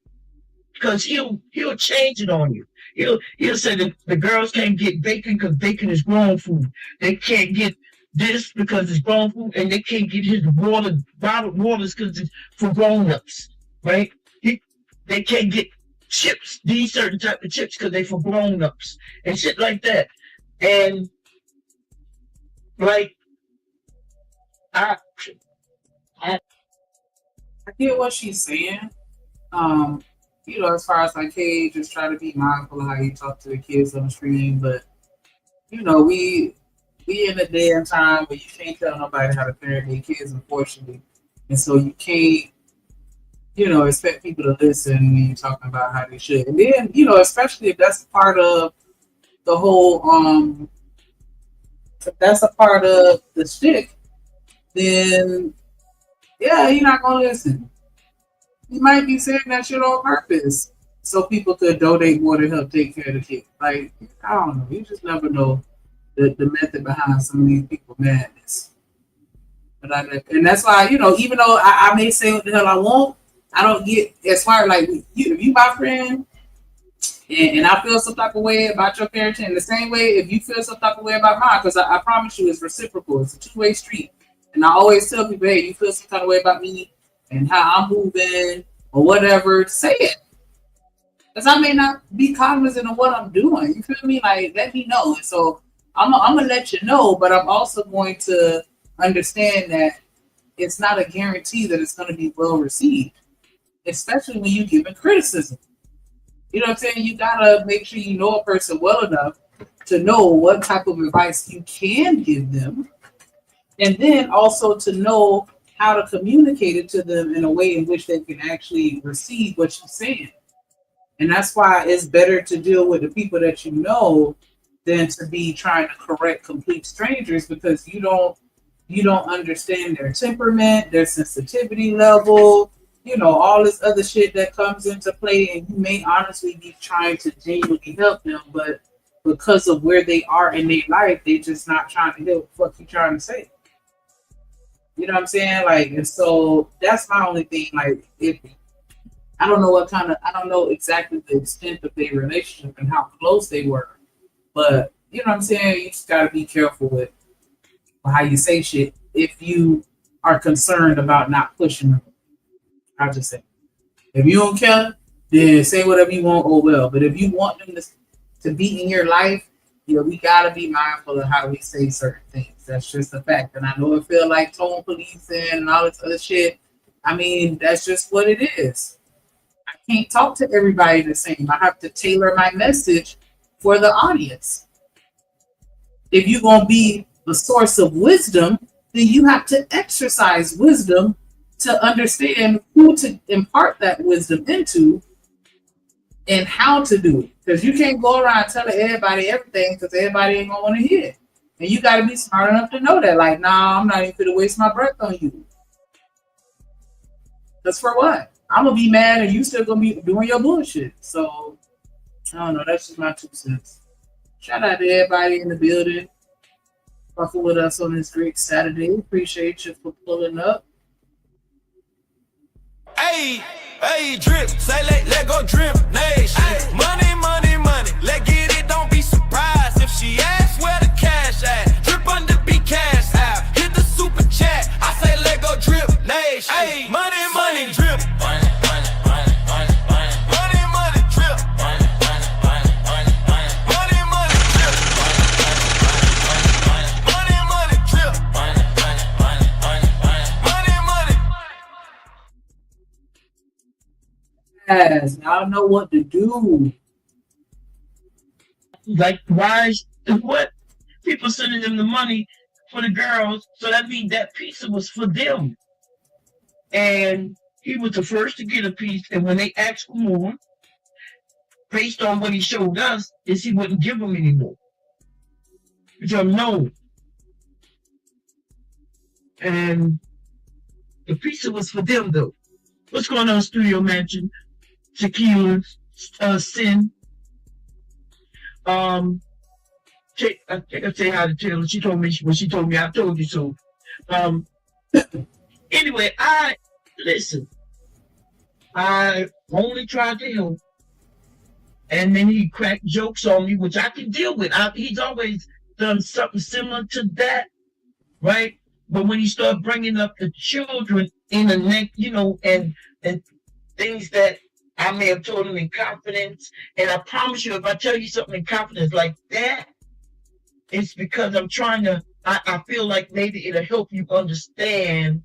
because he'll change it on you. He'll say that the girls can't get bacon because bacon is grown food. They can't get this because it's grown food, and they can't get his bottled waters because it's for grown-ups, right? They can't get chips, these certain type of chips, because they for grown-ups and shit like that. And like, I get what she's saying. You know, as far as like, hey, just try to be mindful of how you talk to the kids on the screen. But, you know, we in a day and time where you can't tell nobody how to parent their kids, unfortunately. And so you can't, you know, expect people to listen when you're talking about how they should. And then, you know, especially if that's part of the whole, if that's a part of the shtick, then, yeah, you're not going to listen. You might be saying that shit on purpose so people could donate more to help take care of the kid. Like, I don't know. You just never know the method behind some of these people's madness. But and that's why, you know, even though I may say what the hell I want, I don't get as far like if you my friend and I feel some type of way about your parenting, the same way if you feel some type of way about mine, because I promise you it's reciprocal. It's a two-way street. And I always tell people, hey, you feel some kind of way about me and how I'm moving or whatever, say it. Because I may not be cognizant of what I'm doing. You feel me? Like, let me know. And so I'm going to let you know, but I'm also going to understand that it's not a guarantee that it's going to be well received, especially when you're giving criticism. You know what I'm saying? You got to make sure you know a person well enough to know what type of advice you can give them, and then also to know how to communicate it to them in a way in which they can actually receive what you're saying. And that's why it's better to deal with the people that you know than to be trying to correct complete strangers, because you don't understand their temperament, their sensitivity level, all this other shit that comes into play, and you may honestly be trying to genuinely help them, but because of where they are in their life, they just not trying to help. What you trying to say? You know what I'm saying? Like, and so that's my only thing. Like, if I don't know exactly the extent of their relationship and how close they were, but you know what I'm saying? You just gotta be careful with how you say shit if you are concerned about not pushing them. I'll just say, if you don't care, then say whatever you want. Oh well. But if you want them to be in your life, we gotta be mindful of how we say certain things. That's just a fact. And I know it feel like tone policing and all this other shit. I mean, that's just what it is. I can't talk to everybody the same. I have to tailor my message for the audience. If you're gonna be the source of wisdom, then you have to exercise wisdom to understand who to impart that wisdom into and how to do it. Because you can't go around telling everybody everything, because everybody ain't gonna want to hear it. And you gotta be smart enough to know that. Like, nah, I'm not even gonna waste my breath on you. That's for what? I'm gonna be mad and you still gonna be doing your bullshit. So I don't know, that's just my 2 cents. Shout out to everybody in the building. Fucking with us on this great Saturday. Appreciate you for pulling up. Hey, drip, say let go drip nation. Money, money, money, let get it, don't be surprised if she asks where the cash at. Drip under be cash out, hit the super chat, I say let go drip nation. Hey, money, money, drip. Money, money, money, money, money. Money, money, drip. Money, money, money, money, money. Money, money, drip. Money, money, drip. Money, money, money, money, money. Money, money. Yes, I don't know what to do. Like, why is what people sending them the money for the girls? So that means that pizza was for them. And he was the first to get a piece. And when they asked for more, based on what he showed us, is he wouldn't give them any more. Which I know. And the pizza was for them, though. What's going on, Studio Mansion? Tequila, Sin. I think I say hi to Taylor. She told me when she told me I told you so. Anyway, listen. I only tried to help, and then he cracked jokes on me, which I can deal with. He's always done something similar to that, right? But when he started bringing up the children in the neck, and things that I may have told him in confidence, and I promise you, if I tell you something in confidence like that, it's because I'm trying to, I feel like maybe it'll help you understand.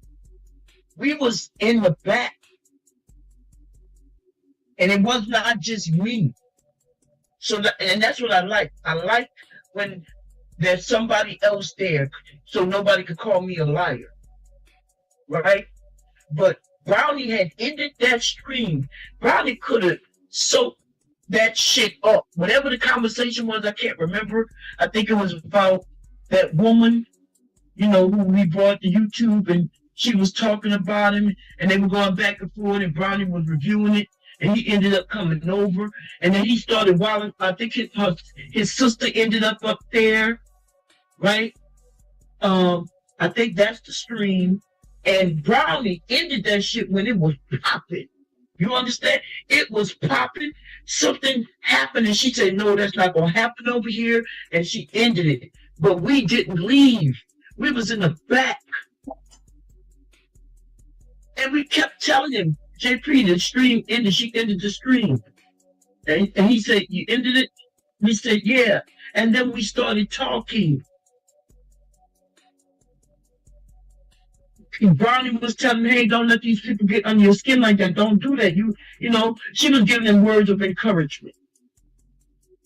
We was in the back, and it was not just me. So, and that's what I like. I like when there's somebody else there, so nobody could call me a liar, right? But Brownie had ended that stream. Brownie could have soaked that shit up. Whatever the conversation was, I can't remember. I think it was about that woman, who we brought to YouTube, and she was talking about him, and they were going back and forth, and Brownie was reviewing it, and he ended up coming over, and then he started wilding. I think his sister ended up there, right? I think that's the stream. And Brownie ended that shit when it was popping. You understand? It was popping. Something happened, and she said, no, that's not going to happen over here. And she ended it. But we didn't leave. We was in the back. And we kept telling him, JP, the stream ended. She ended the stream. And he said, you ended it? We said, yeah. And then we started talking. Brownie was telling me, hey, don't let these people get under your skin like that. Don't do that. She was giving him words of encouragement.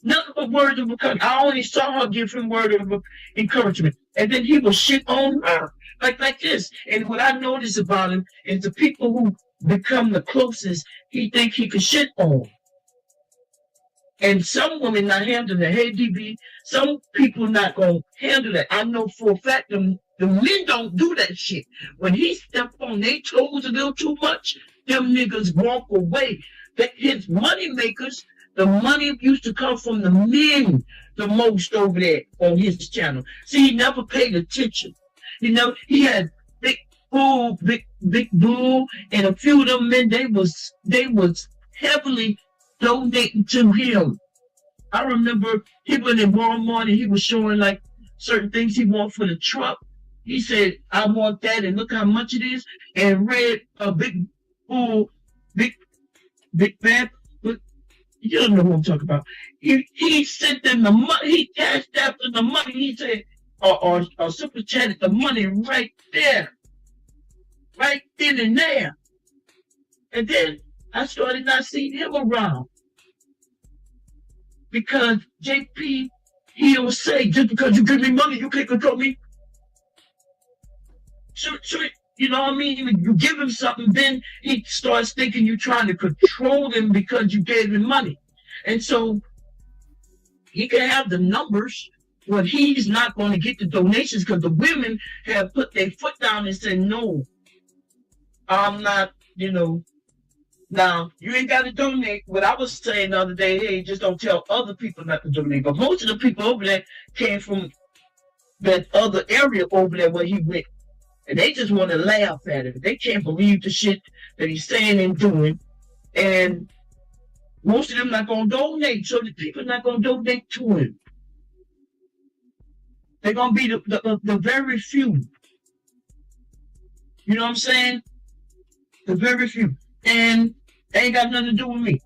Nothing but words of encouragement. I only saw her give him words of encouragement. And then he was shit on her. Like this. And what I noticed about him is the people who become the closest, he think he could shit on. And some women not handling it. Hey, DB, some people not going to handle that. I know for a fact the men don't do that shit. When he step on their toes a little too much, them niggas walk away. That his money makers, the money used to come from the men the most over there on his channel. See, he never paid attention. He had Big Bull, and a few of them men, they was heavily donating to him. I remember he went in Walmart and he was showing like certain things he want for the truck. He said, I want that, and look how much it is. And Red, Big Bull, Big Bad, but you don't know what I'm talking about. He sent them the money, he cashed after the money, he said, or super chatted the money right there. Right then and there. And then I started not seeing him around. Because JP, he'll say, just because you give me money, you can't control me. So you know what I mean? You give him something, then he starts thinking you're trying to control him because you gave him money. And so he can have the numbers, but he's not going to get the donations because the women have put their foot down and said, no, I'm not, Now, you ain't got to donate. What I was saying the other day, hey, just don't tell other people not to donate. But most of the people over there came from that other area over there where he went. And they just want to laugh at him. They can't believe the shit that he's saying and doing. And most of them not going to donate. So the people not going to donate to him. They're going to be the very few. You know what I'm saying? The very few. And it ain't got nothing to do with me.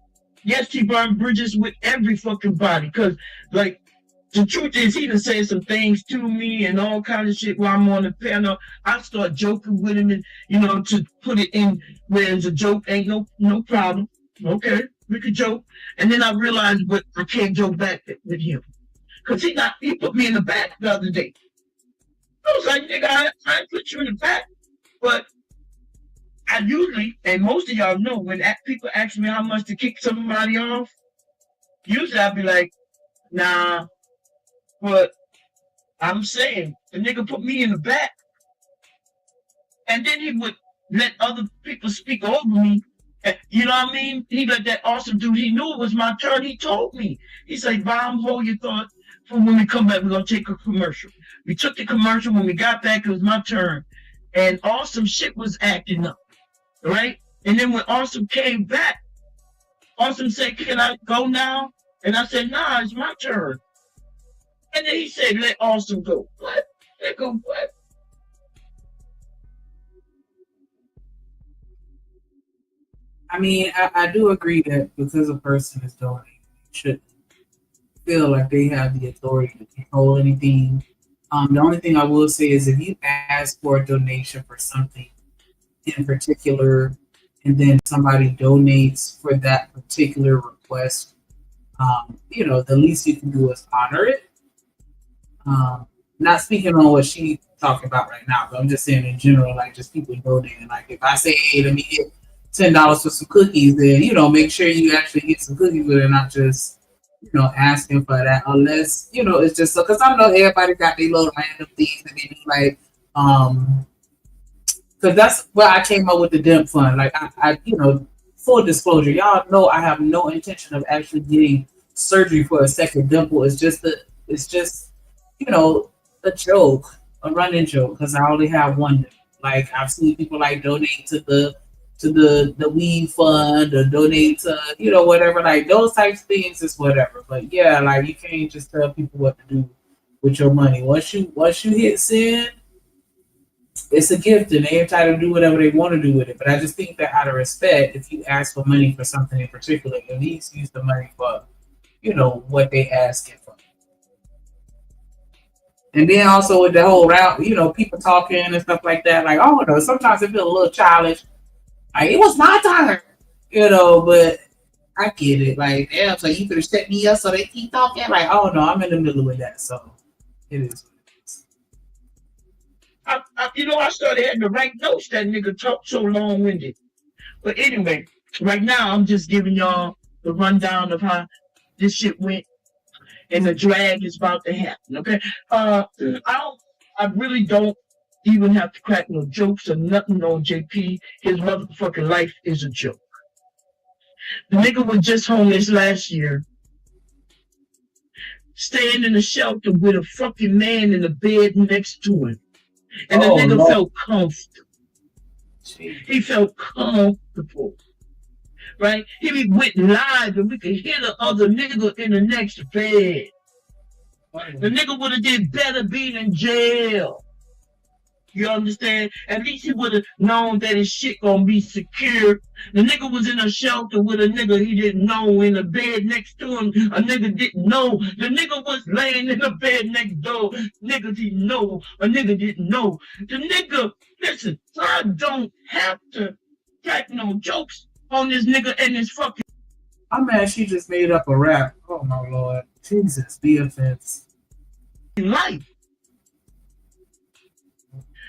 Yes, he burned bridges with every fucking body. Because, like, the truth is, he done said some things to me and all kind of shit while I'm on the panel. I start joking with him and, to put it in where it's a joke, ain't no problem. Okay, we could joke. And then I realized, but I can't joke back with him. Because he put me in the back the other day. I was like, nigga, I put you in the back. But I usually, and most of y'all know, when people ask me how much to kick somebody off, usually I'll be like, nah. But I'm saying, the nigga put me in the back. And then he would let other people speak over me. You know what I mean? He let that awesome dude, he knew it was my turn. He told me. He said, Bomb, hold your thought. For when we come back, we're going to take a commercial. We took the commercial. When we got back, it was my turn. And Awesome shit was acting up. Right? And then when Awesome came back, Awesome said, can I go now? And I said, nah, it's my turn. And then he said, let Awesome go. What? Let go what? I mean, I do agree that because a person is donating, they shouldn't feel like they have the authority to control anything. The only thing I will say is if you ask for a donation for something in particular, and then somebody donates for that particular request, the least you can do is honor it. Not speaking on what she's talking about right now, but I'm just saying in general, like just people donating. Like if I say, hey, let me get $10 for some cookies, then make sure you actually get some cookies with it, not just asking for that, unless it's just so, because I know everybody got their little random things that they do, like because that's where I came up with the DEMP fund. Like I full disclosure, y'all know I have no intention of actually getting surgery for a second dimple. It's just a joke, a running joke, because I only have one. Like I've seen people like donate to the weed fund or donate to whatever, like those types of things is whatever. But yeah, like you can't just tell people what to do with your money. Once you hit send, it's a gift and they're entitled to do whatever they want to do with it. But I just think that out of respect, if you ask for money for something in particular, at least use the money for what they asking for. And then also with the whole route, people talking and stuff like that, like, I don't know, sometimes it feels a little childish. Like, it was my turn, but I get it. Like, damn, so you could have set me up so they keep talking? Like, I don't know, I'm in the middle of that, so it is what it is. I started having to write notes. That nigga talked so long-winded. But anyway, right now, I'm just giving y'all the rundown of how this shit went, and the drag is about to happen. Okay, I really don't even have to crack no jokes or nothing on JP. His motherfucking life is a joke. The nigga was just homeless last year, staying in a shelter with a fucking man in the bed next to him. And the nigga felt comfortable. He felt comfortable. Right? He went live and we could hear the other nigga in the next bed. The nigga would have did better being in jail. You understand? At least he would have known that his shit gonna be secure. The nigga was in a shelter with a nigga he didn't know in the bed next to him. A nigga didn't know. The nigga was laying in the bed next door. Nigga didn't know. A nigga didn't know. The nigga, listen, I don't have to crack no jokes on this nigga and his fucking. I'm mad she just made up a rap. Oh my lord. Jesus, the offense. Life.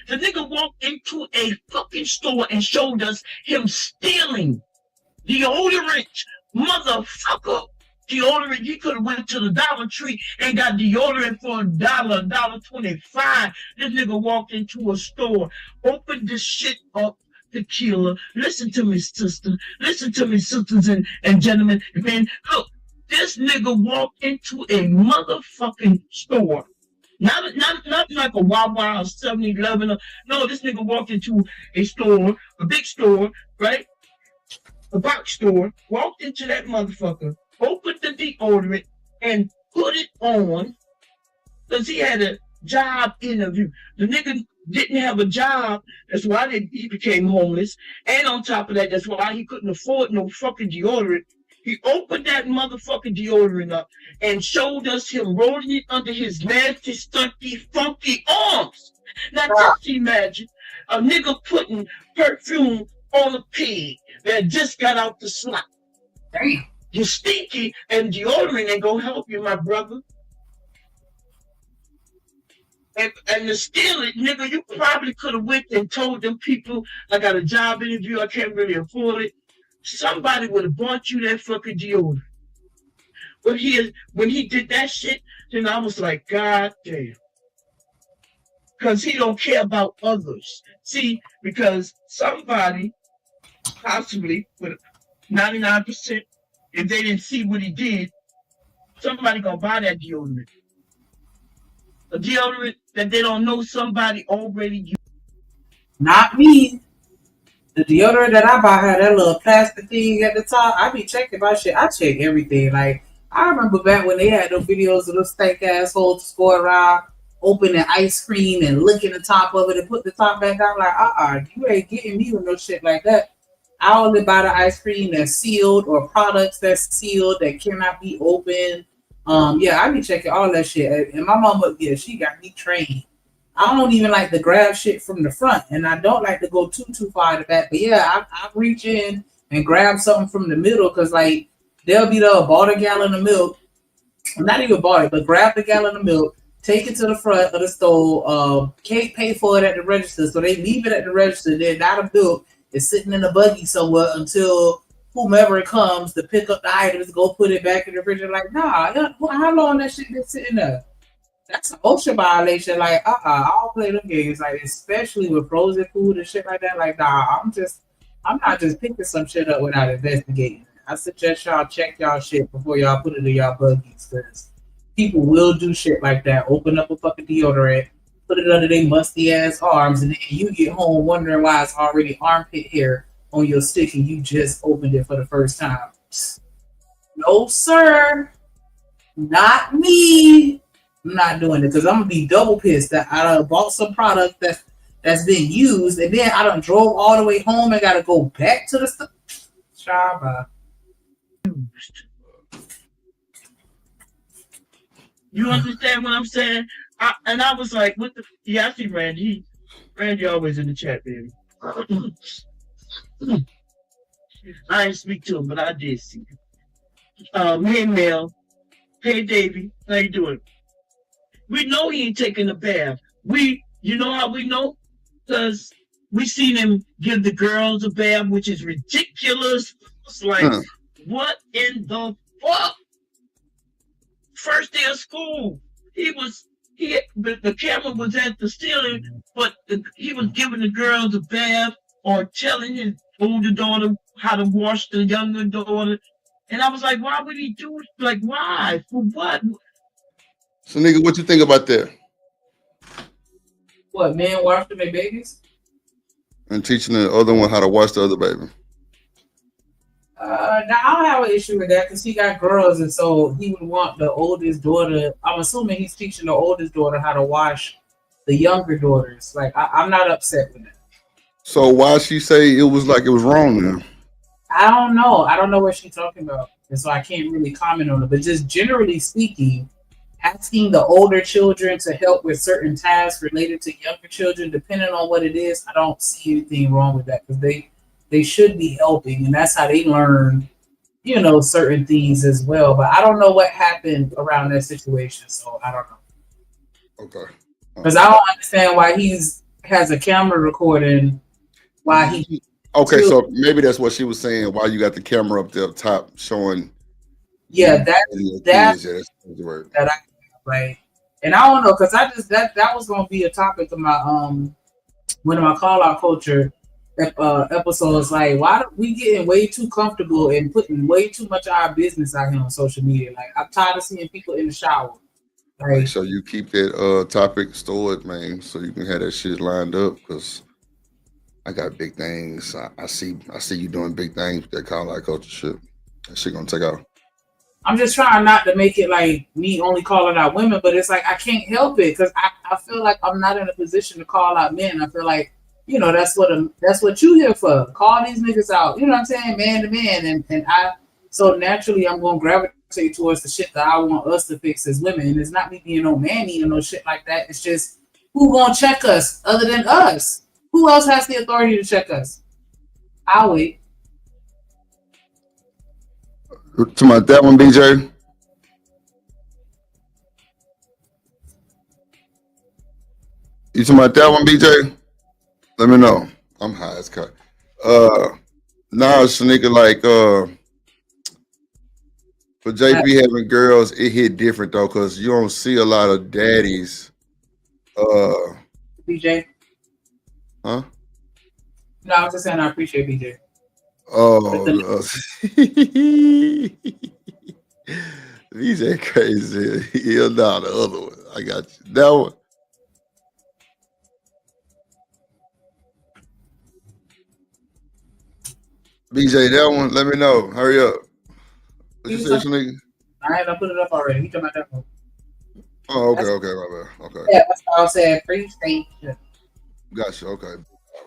The nigga walked into a fucking store and showed us him stealing deodorant, motherfucker. Deodorant, he could have went to the Dollar Tree and got deodorant for $1.25. This nigga walked into a store, opened this shit up, tequila. Listen to me, sister. Listen to me, sisters and gentlemen. Man, look, this nigga walked into a motherfucking store. Not like a Wawa or 7-Eleven. No, this nigga walked into a store, a big store, right? A box store, walked into that motherfucker, opened the deodorant, and put it on because he had a job interview. The nigga didn't have a job. That's why he became homeless. And on top of that, that's why he couldn't afford no fucking deodorant. He opened that motherfucking deodorant up and showed us him rolling it under his nasty, stunky, funky arms. Now just imagine a nigga putting perfume on a pig that just got out the slop. Damn. You're stinky and deodorant ain't gonna help you, my brother. And to steal it, nigga, you probably could have went and told them people, I got a job interview, I can't really afford it. Somebody would have bought you that fucking deodorant. But when he did that shit, then I was like, God damn. Because he don't care about others. See, because somebody, possibly, with 99%, if they didn't see what he did, somebody gonna buy that deodorant. A deodorant that they don't know somebody already used. Not me. The deodorant that I buy had that little plastic thing at the top. I be checking my shit. I check everything. Like, I remember back when they had those videos of those stank assholes to go around, opening ice cream and licking the top of it and put the top back on. Like, you ain't getting me with no shit like that. I only buy the ice cream that's sealed or products that's sealed that cannot be opened. Yeah, I be checking all that shit. And my mama, yeah, she got me trained. I don't even like to grab shit from the front, and I don't like to go too far to the back. But yeah, I reach in and grab something from the middle because, like, they'll be there, bought a gallon of milk, not even bought it, but grab the gallon of milk, take it to the front of the store, can't pay for it at the register, so they leave it at the register. Then now the milk is sitting in a buggy somewhere until whomever comes to pick up the items, go put it back in the refrigerator. Like, nah, how long that shit been sitting there? That's an OSHA violation. Like, I don't play them games. Like, especially with frozen food and shit like that. Like, nah, I'm not just picking some shit up without investigating. I suggest y'all check y'all shit before y'all put it in y'all buggies, because people will do shit like that. Open up a fucking deodorant, put it under their musty ass arms, and then you get home wondering why it's already armpit hair on your stick and you just opened it for the first time. No, sir. Not me. I'm not doing it because I'm gonna be double pissed that I done bought some product that's been used and then I done drove all the way home and gotta go back to the stuff. Shaba. You understand what I'm saying? I was like, what the? Yeah, I see Randy. Randy always in the chat, baby. I didn't speak to him, but I did see him. Hey, Mel. Hey, Davey. How you doing? We know he ain't taking a bath. You know how we know? Because we seen him give the girls a bath, which is ridiculous. It's like, what in the fuck? first day of school. The camera was at the ceiling, but he was giving the girls a bath or telling his older daughter how to wash the younger daughter. And I was like, why would he do it? Like, why? For what? So, nigga, what you think about that? What, men wash their babies? And teaching the other one how to wash the other baby. Now I don't have an issue with that because he got girls, and so he would want the oldest daughter. I'm assuming he's teaching the oldest daughter how to wash the younger daughters. Like I'm not upset with that. So why she say it was wrong then? I don't know. I don't know what she's talking about, and so I can't really comment on it. But just generally speaking, asking the older children to help with certain tasks related to younger children, depending on what it is, I don't see anything wrong with that because they should be helping, and that's how they learn, certain things as well. But I don't know what happened around that situation, so I don't know. Okay. Because I don't understand why has a camera recording. Why he? Okay, so maybe that's what she was saying. Why you got the camera up there up top showing? Yeah, that's the word that I like, and I don't know because I just that was gonna be a topic of my one of my call out culture episodes. Like, why are we getting way too comfortable and putting way too much of our business out here on social media? Like, I'm tired of seeing people in the shower. Like, so you keep that topic stored, man, so you can have that shit lined up. Because I got big things. I see you doing big things with that call out culture shit. That shit gonna take off. I'm just trying not to make it like me only calling out women, but it's like I can't help it because I feel like I'm not in a position to call out men. I feel like, that's what you here for. Call these niggas out. You know what I'm saying? Man to man. And so naturally I'm going to gravitate towards the shit that I want us to fix as women. And it's not me being no man-eater, no shit like that. It's just who going to check us other than us? Who else has the authority to check us? I'll wait. To my that one, BJ. You talking about that one, BJ? Let me know. I'm high as cut. Nah, Shanika, like for JP having girls, it hit different though, cause you don't see a lot of daddies. BJ. Huh? No, I was just saying I appreciate BJ. Oh, BJ crazy. He'll down the other one. I got you. That one. BJ, that one. Let me know. Hurry up. What you say, Shanika? I had to put it up already. He talking about that one. Oh, okay, my bad. Okay. Yeah, that's what I was saying. Appreciate. Gotcha. Okay.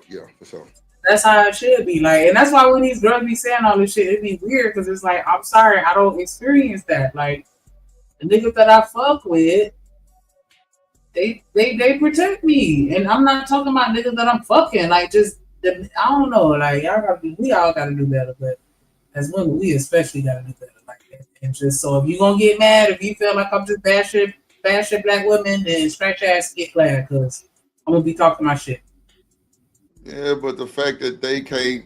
Yeah, for sure. That's how it should be. Like, and that's why when these girls be saying all this shit, it'd be weird because it's like, I'm sorry, I don't experience that. Like, the niggas that I fuck with, they protect me. And I'm not talking about niggas that I'm fucking. Like, just, I don't know. Like, we all gotta do better. But as women, we especially gotta do better. Like, and just, so if you gonna get mad, if you feel like I'm just bashing black women, then scratch your ass, get glad, because I'm gonna be talking my shit. Yeah, but the fact that they can't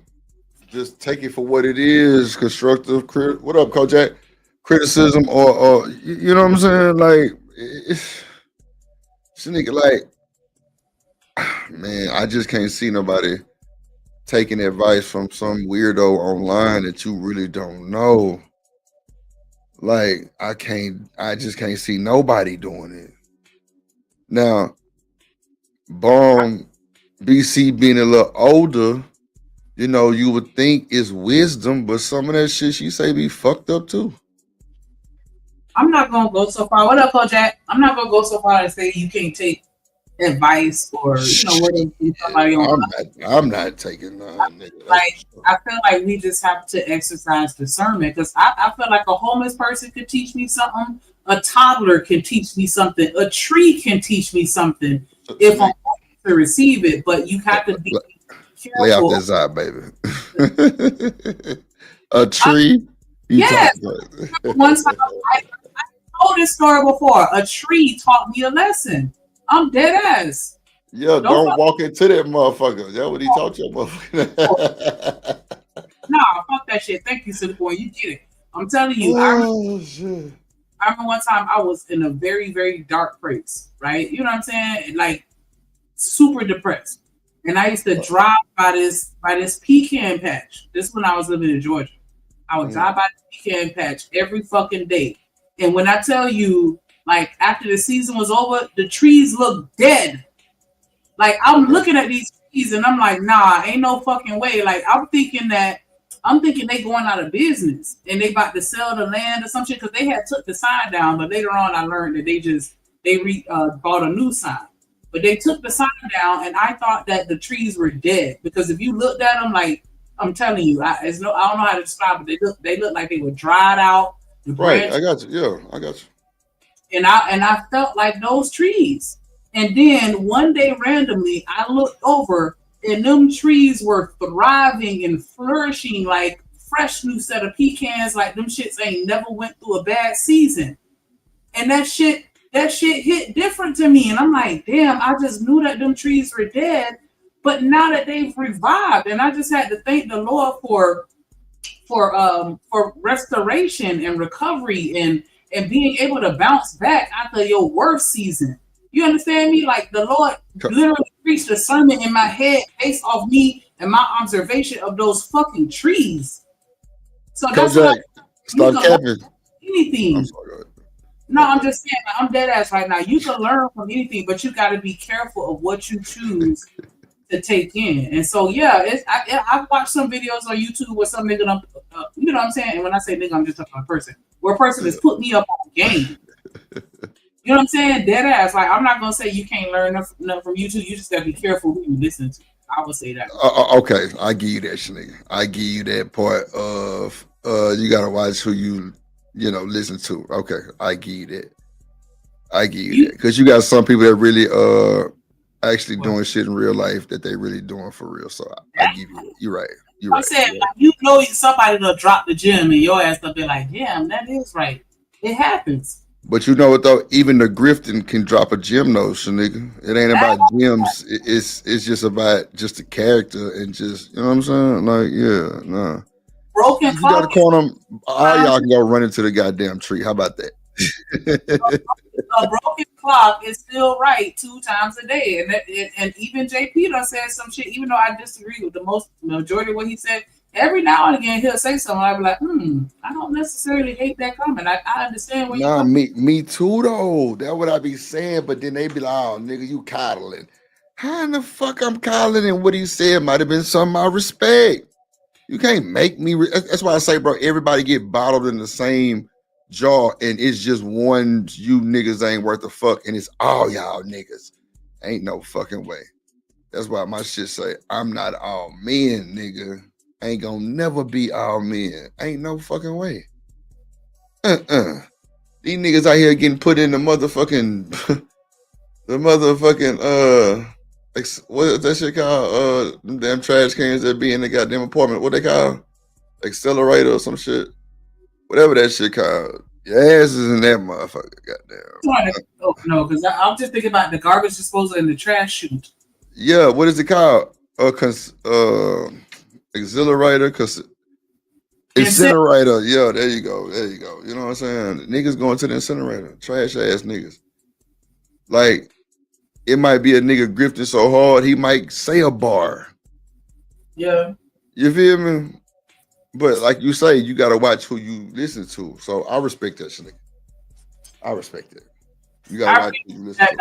just take it for what it is, constructive, what up, Kojak? Criticism or you know what I'm saying? Like, it's nigga, like, man, I just can't see nobody taking advice from some weirdo online that you really don't know. Like, I just can't see nobody doing it. Now, BC being a little older, you would think it's wisdom, but some of that shit she say be fucked up too. I'm not gonna go so far. What up, Kojak? I'm not gonna go so far and say you can't take advice or somebody on. I'm not taking none. Like, I feel like we just have to exercise discernment because I feel like a homeless person could teach me something. A toddler can teach me something. A tree can teach me something if I'm to receive it, but you have to be careful. Lay out that side, baby. A tree? Yes. One time, I told this story before. A tree taught me a lesson. I'm dead ass. Yeah, don't walk into that motherfucker. That's what he taught you, motherfucker. Nah, fuck that shit. Thank you, Simple. You get it. I'm telling you. Oh, shit. I remember one time I was in a very, very dark place, right? You know what I'm saying? Like super depressed. And I used to drive by this pecan patch. This is when I was living in Georgia. I would drive by the pecan patch every fucking day. And when I tell you, like after the season was over, the trees look dead. Like I'm looking at these trees and I'm like, nah, ain't no fucking way. Like I'm thinking they going out of business and they about to sell the land or some shit because they had took the sign down, but later on I learned that they bought a new sign. But they took the sign down and I thought that the trees were dead because if you looked at them, like I'm telling you, I don't know how to describe it. They look like they were dried out. Right, I got you. Yeah, I got you. And I felt like those trees. And then one day randomly I looked over and them trees were thriving and flourishing like fresh new set of pecans, like them shits ain't never went through a bad season. And that shit hit different to me. And I'm like, damn, I just knew that them trees were dead, but now that they've revived, and I just had to thank the Lord for restoration and recovery and being able to bounce back after your worst season. You understand me? Like the Lord literally preached a sermon in my head based off me and my observation of those fucking trees. So that's why start capping. Anything. No, I'm just saying, I'm dead ass right now. You can learn from anything, but you got to be careful of what you choose to take in. And so, yeah, I've watched some videos on YouTube where some nigga, you know what I'm saying? And when I say nigga, I'm just talking about a person. Where a person has put me up on game. You know what I'm saying? Dead ass. Like, I'm not going to say you can't learn nothing from YouTube. You just got to be careful who you listen to. I would say that. Okay, I give you that, nigga. I give you that part of you got to watch who you listen to. Okay, I give you that. I give you that. Because you got some people that really actually doing shit in real life that they really doing for real. So I give you that. You're right. I'm saying, like, somebody will drop the gym and your ass will be like, damn, that is right. It happens. But you know what though? Even the grifting can drop a gym notion, nigga. It ain't about gyms. It's just about just the character and just, you know what I'm saying? Like, yeah, nah. Broken you gotta call them. All y'all can go run into the goddamn tree. How about that? A broken clock is still right 2 times a day, and even JP done said some shit. Even though I disagree with the majority of what he said, every now and again he'll say something. I'll be like, I don't necessarily hate that comment. I understand what you're me too though. That's what I be saying. But then they be like, oh nigga, you coddling. How in the fuck I'm coddling? And what he said might have been something I respect. You can't make me. That's why I say, bro, everybody get bottled in the same jar, and it's just one you niggas ain't worth a fuck, and it's all y'all niggas. Ain't no fucking way. That's why my shit say, I'm not all men, nigga. Ain't gonna never be all men. Ain't no fucking way. These niggas out here getting put in the motherfucking, what is that shit called? Them damn trash cans that be in the goddamn apartment. What they call? Accelerator or some shit. Whatever that shit called. Your ass is in that motherfucker. Goddamn. No, because I'm just thinking about the garbage disposal and the trash chute. Yeah, what is it called? Exhilarator. Incinerator. Yeah, there you go. There you go. You know what I'm saying? Niggas going to the incinerator. Trash ass niggas. Like, it might be a nigga grifting so hard he might say a bar. Yeah. You feel me? But like you say, you gotta watch who you listen to. So I respect that shit. I respect it. You gotta watch who you listen to.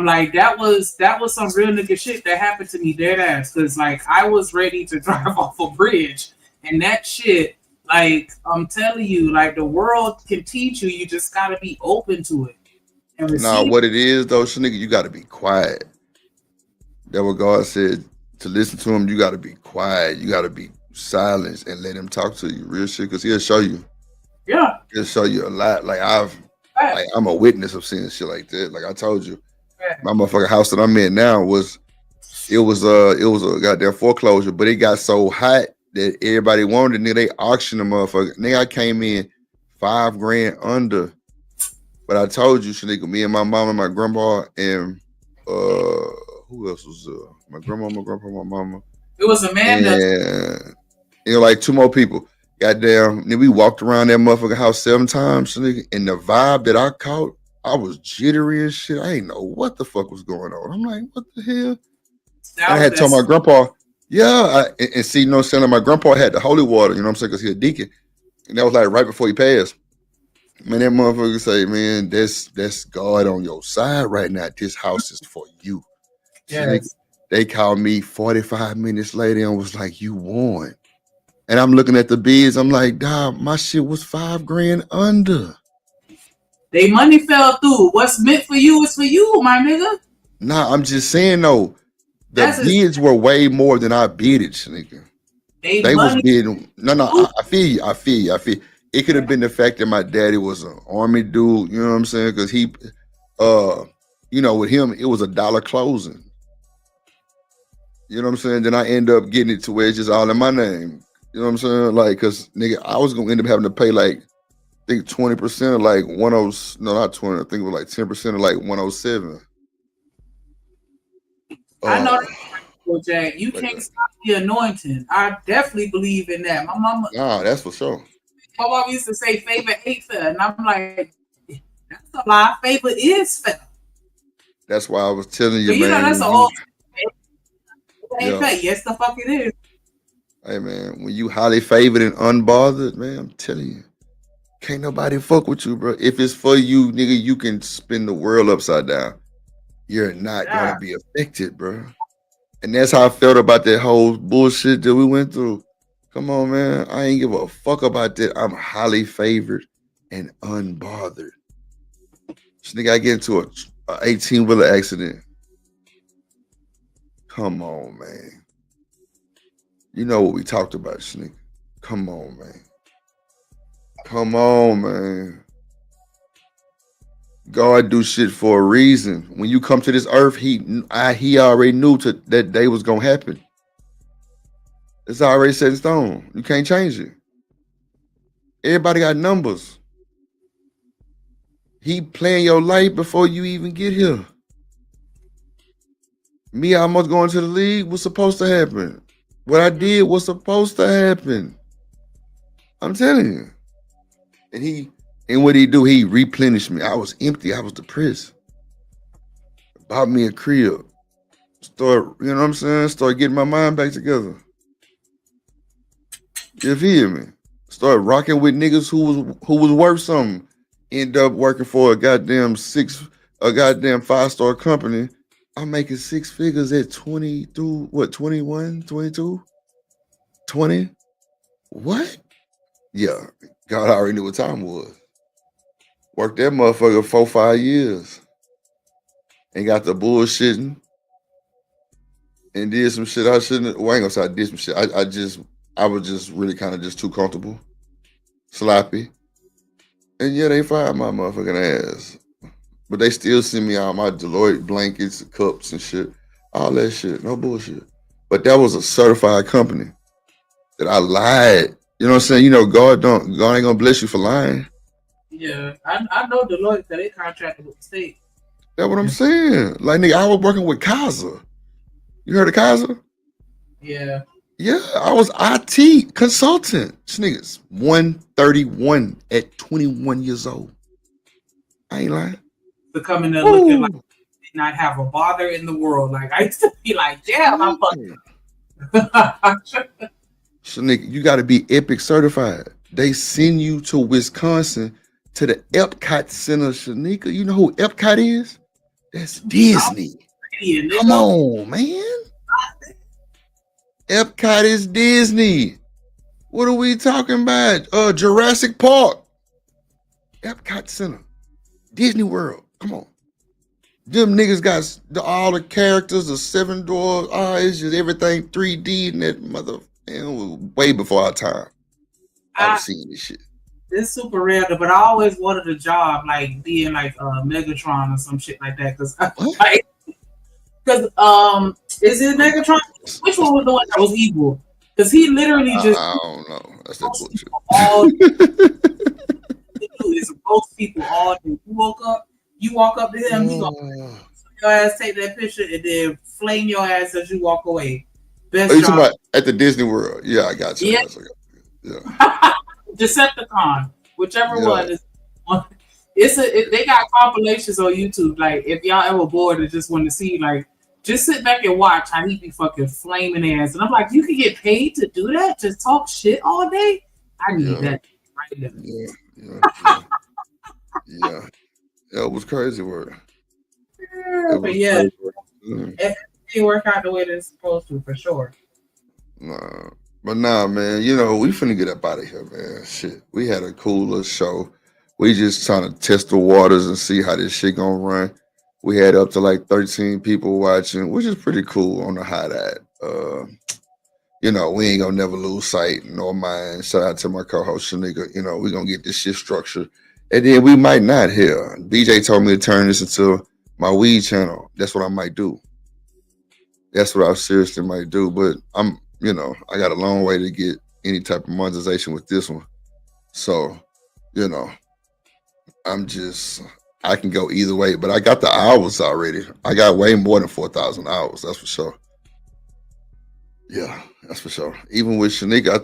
Like that was some real nigga shit that happened to me dead ass. Cause like I was ready to drive off a bridge. And that shit, like I'm telling you, like the world can teach you. You just gotta be open to it. Now, what it is though, nigga, you gotta be quiet. That's what God said. To listen to him, you gotta be quiet. You gotta be silent and let him talk to you. Real shit, because he'll show you. Yeah. He'll show you a lot. Like I'm a witness of seeing shit like that. Like I told you, my motherfucking house that I'm in now was a goddamn foreclosure, but it got so hot that everybody wanted it. Nigga, they auctioned the motherfucker. Nigga, I came in $5,000 under. But I told you, nigga, me and my mom and my grandpa and who else was my grandma, my grandpa, my mama. It was Amanda. And like 2 more people. Goddamn, then we walked around that motherfucking house 7 times, nigga, and the vibe that I caught, I was jittery and shit. I ain't know what the fuck was going on. I'm like, what the hell? And I had told my grandpa, and see, you know what I'm saying? My grandpa had the holy water, you know what I'm saying? Because he a deacon. And that was like right before he passed. Man, that motherfucker say, man, that's God on your side right now. This house is for you. Yes. So they called me 45 minutes later and was like, you won. And I'm looking at the bids. I'm like, dog, my shit was $5,000 under. They money fell through. What's meant for you is for you, my nigga. Nah, I'm just saying though, the bids were way more than I bidded, nigga. They was bidding. No, I feel you. It could have been the fact that my daddy was an army dude, you know what I'm saying? Because he, you know, with him, it was $1 closing. You know what I'm saying? Then I end up getting it to where it's just all in my name. You know what I'm saying? Like, cause nigga, I was gonna end up having to pay like, I think 20% of like 10, no, not 20. I think it was like 10% of like 107. I know that, Jack. You can't stop the anointing. I definitely believe in that. My mama. Nah, that's for sure. My mom used to say favor ain't fair, and I'm like, that's a lie. Favor is fair. That's why I was telling you, but you man. know, that's an old. Ain't fair. Yes, the fuck it is. Hey man, when you highly favored and unbothered, man, I'm telling you, can't nobody fuck with you, bro. If it's for you, nigga, you can spin the world upside down. You're not gonna be affected, bro. And that's how I felt about that whole bullshit that we went through. Come on, man. I ain't give a fuck about that. I'm highly favored and unbothered. This nigga, I get into a 18-wheeler accident. Come on, man. You know what we talked about, nigga. Come on, man. Come on, man. God do shit for a reason. When you come to this earth, he already knew that day was gonna happen. It's already set in stone. You can't change it. Everybody got numbers. He playing your life before you even get here. Me almost going to the league was supposed to happen. What I did was supposed to happen. I'm telling you. And what he do? He replenished me. I was empty. I was depressed. Bought me a crib. Start, you know what I'm saying? Start getting my mind back together. You feel me? Start rocking with niggas who was worth something. End up working for a goddamn 5-star company. I'm making 6 figures at 22, what, 21, 22, 20? What? Yeah, God already knew what time it was. Worked that motherfucker 4-5 years. And got the bullshitting. And did some shit I shouldn't. Well, I ain't gonna say I did some shit. I was just really kind of just too comfortable. Sloppy. And yeah, they fired my motherfucking ass. But they still send me all my Deloitte blankets, cups and shit. All that shit. No bullshit. But that was a certified company that I lied. You know what I'm saying? You know, God ain't gonna bless you for lying. Yeah, I know Deloitte that they contracted with the state. That's what I'm saying. Like, nigga, I was working with Kaiser. You heard of Kaiser? Yeah. Yeah, I was IT consultant. This nigga's 131 at 21 years old. I ain't lying. To come in there looking like did not have a bother in the world. Like, I used to be like, damn, I'm fucking. So, nigga, you got to be Epic certified. They send you to Wisconsin to the Epcot Center, Shanika. You know who Epcot is? That's Disney. Come on, man. Epcot is Disney. What are we talking about? Jurassic Park. Epcot Center. Disney World. Come on. Them niggas got all the characters, the 7 doors. It's just everything 3D and that mother. Man, way before our time. I was seeing this shit. It's super rare, but I always wanted a job like being like Megatron or some shit like that. Cause is it Megatron? Which one was the one that was evil? Because he literally just I don't know. That's that bullshit. All is roast people all day. You walk up to him, he gonna your ass, take that picture, and then flame your ass as you walk away. Best you talking about at the Disney World? Yeah, I got you. Yeah. Yeah. Decepticon, whichever Yeah. one is. They got compilations on YouTube. Like if y'all ever bored and just want to see, like, just sit back and watch how he be fucking flaming ass. And I'm like, you can get paid to do that? Just talk shit all day? I need that right now. Yeah. It was crazy work. But yeah, it didn't work out the way that it's supposed to, for sure. Nah. But nah, man, you know, we finna get up out of here, man. Shit. We had a cool little show. We just trying to test the waters and see how this shit gonna run. We had up to like 13 people watching, which is pretty cool on the high that. You know, we ain't gonna never lose sight nor mind. Shout out to my co-host Shanika. You know, we gonna get this shit structured. And then we might not here. BJ told me to turn this into my weed channel. That's what I might do. That's what I seriously might do. But I'm, you know, I got a long way to get any type of monetization with this one. So, you know, I can go either way, but I got the hours already. I got way more than 4,000 hours. That's for sure. Yeah, that's for sure. Even with Shanika, I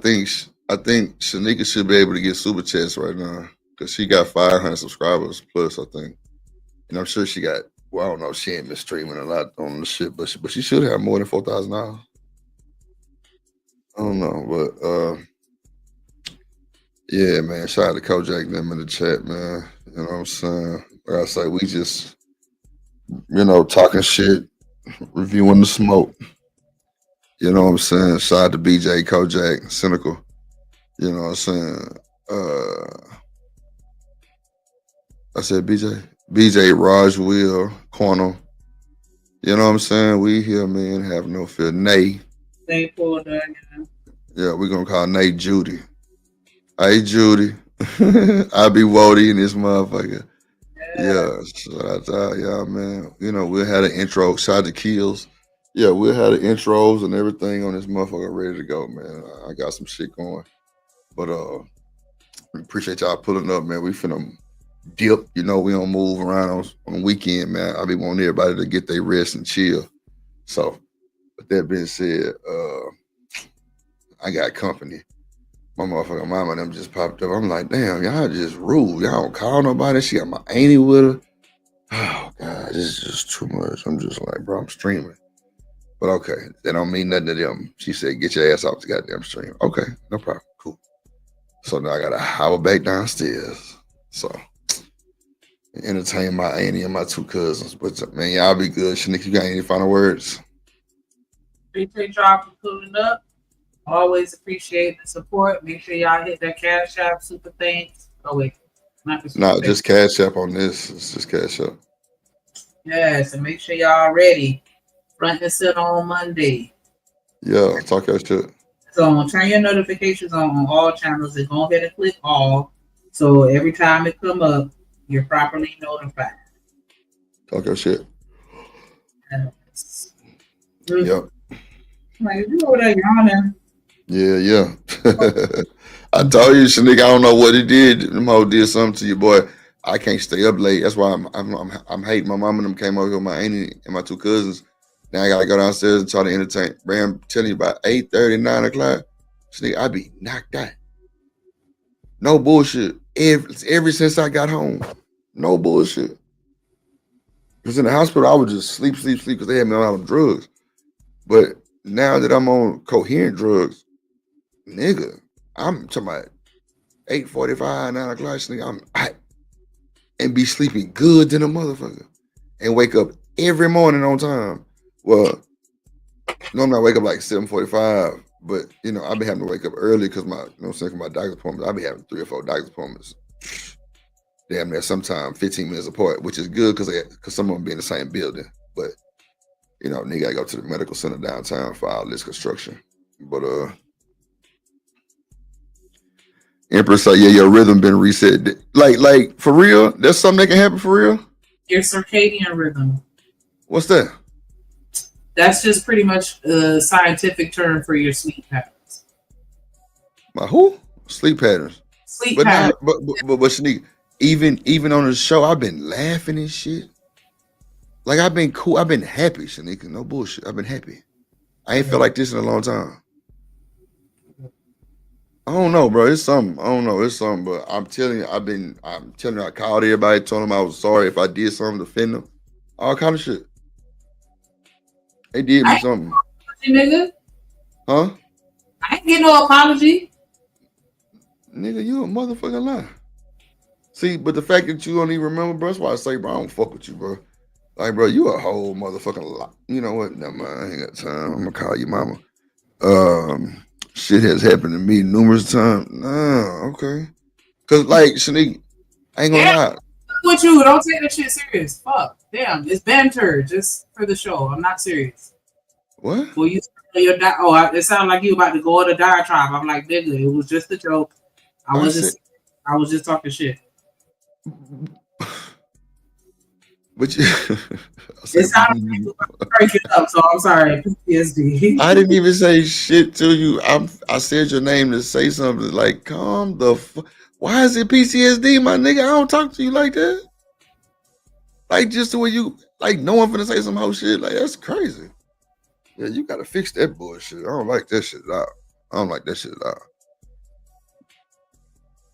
think Shanika should be able to get super chats right now because she got 500 subscribers plus, I think. And I'm sure she got, well, I don't know, she ain't been streaming a lot on the shit, but she should have more than 4,000 hours. I don't know, but yeah, man. Shout out to Kojak and them in the chat, man. You know what I'm saying? Like I say, we just, you know, talking shit, reviewing the smoke. You know what I'm saying? Shout out to BJ, Kojak, Cynical. You know what I'm saying? I said BJ, Raj, Will, Corner. You know what I'm saying? We here, man. Have no fear. Nay. They pulled that again. Yeah, we're gonna call Nay Judy. Hey Judy. I be Wody in this motherfucker. Yeah, shout out to y'all, man. You know, we'll have the intro. Shout out to Keels. Yeah, we'll have the intros and everything on this motherfucker ready to go, man. I got some shit going. But we appreciate y'all pulling up, man. We finna dip. You know, we don't move around on the weekend, man. I be wanting everybody to get their rest and chill. So, with that being said, I got company. My motherfucking mama and them just popped up. I'm like, damn, y'all just rude. Y'all don't call nobody. She got my auntie with her. Oh, God, this is just too much. I'm just like, bro, I'm streaming. But okay, that don't mean nothing to them. She said, get your ass off the goddamn stream. Okay, no problem. Cool. So now I got to hobble back downstairs. So, entertain my auntie and my two cousins. But, man, y'all be good. Shanika, you got any final words? Appreciate y'all for pulling up. Always appreciate the support. Make sure y'all hit that Cash App super thanks. Oh wait, not the super No, just Cash App on this. It's just Cash App. Yes, and make sure y'all ready. Front and center on Monday. Yeah, talk your shit. So turn your notifications on all channels and go ahead and click all. So every time it come up, you're properly notified. Talk your shit. Yes. Yep. Like, you over there yawning. Yeah. I told you, Shanika, I don't know what it did. Them hoe did something to you, boy. I can't stay up late. That's why I'm hating. My mom and them came over here with my auntie and my two cousins. Now I gotta go downstairs and try to entertain. Man, I'm telling you, about 8:30, 9 o'clock, Shanika, I be knocked out. No bullshit. Ever since I got home. No bullshit. Because in the hospital, I would just sleep because they had me on all the drugs. But now that I'm on coherent drugs, nigga, I'm talking about 8:45, 9 o'clock, nigga, and be sleeping good than a motherfucker. And wake up every morning on time. Well, normally I wake up like 7:45, but you know, I've been having to wake up early because my, you know what I'm saying, for my doctor's appointments. I've been having 3 or 4 doctor's appointments. Damn near sometime 15 minutes apart, which is good because some of them be in the same building. But you know, nigga gotta go to the medical center downtown for all this construction. But Empress say, yeah, your rhythm been reset. Like for real? That's something that can happen for real? Your circadian rhythm. What's that? That's just pretty much a scientific term for your sleep patterns. My who? Sleep patterns. Sleep But patterns. but Shanika, even on the show, I've been laughing and shit. Like I've been cool. I've been happy, Shanika. No bullshit. I've been happy. I ain't felt like this in a long time. I don't know, bro. It's something. I don't know. It's something. But I'm telling you, I'm telling you, I called everybody, told them I was sorry if I did something to offend them. All kind of shit. They did me something. Nigga. Huh? I ain't get no apology. Nigga, you a motherfucking lie. See, but the fact that you don't even remember, bro, that's why I say, bro, I don't fuck with you, bro. Like, bro, you a whole motherfucking lie. You know what? Never mind. I ain't got time. I'm gonna call you mama. Shit has happened to me numerous times. Nah, okay. Cause like Shanique, I ain't gonna lie. With you, don't take that shit serious. Fuck. Damn, it's banter just for the show. I'm not serious. What? Well, you your it sounded like you about to go on a diatribe. I'm like, nigga, it was just a joke. I was just talking shit. But you, it sounded like you were breaking up, so I'm sorry. PTSD. I didn't even say shit to you. I said your name to say something like, calm the why is it PTSD, my nigga? I don't talk to you like that. Like just the way you like no one finna say some whole shit. Like that's crazy. Yeah, you gotta fix that bullshit. I don't like that shit at all. I don't like that shit at all.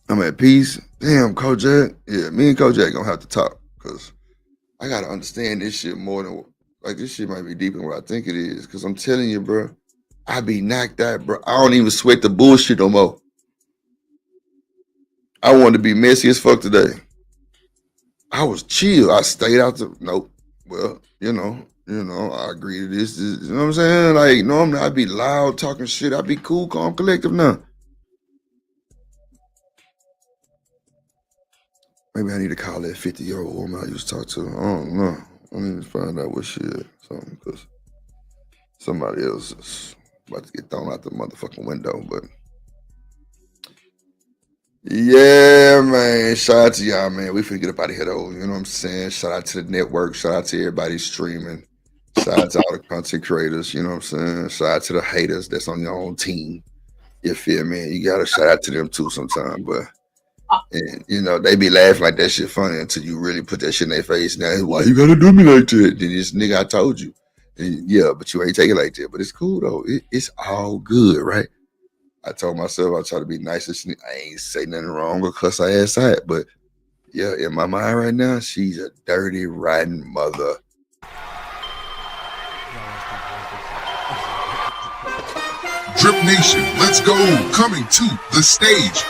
I'm at peace. Damn, Kojak. Yeah, me and Kojak gonna have to talk because I gotta understand this shit more than like this shit might be deeper than what I think it is. Cause I'm telling you, bro, I be knocked out, bro. I don't even sweat the bullshit no more. I wanted to be messy as fuck today. I was chill. I stayed out the nope. Well, you know, I agree to this. You know what I'm saying? Like, normally I'd be loud, talking shit. I'd be cool, calm, collective now. Maybe I need to call that 50-year-old woman I used to talk to. I don't know. I need to find out what she is. Something, because somebody else is about to get thrown out the motherfucking window. But yeah, man. Shout out to y'all, man. We finna get up out of here, though. You know what I'm saying? Shout out to the network. Shout out to everybody streaming. Shout out to all the content creators. You know what I'm saying? Shout out to the haters that's on your own team. You feel me? You gotta shout out to them too sometimes. But and you know, they be laughing like that shit funny until you really put that shit in their face. Now, why you gotta do me like that? Then this nigga, I told you. And yeah, but you ain't take it like that. But it's cool though. It's all good, right? I told myself I try to be nice. I ain't say nothing wrong or cuss her ass out. But yeah, in my mind right now, she's a dirty, rotten mother. DripNation, let's go. Coming to the stage.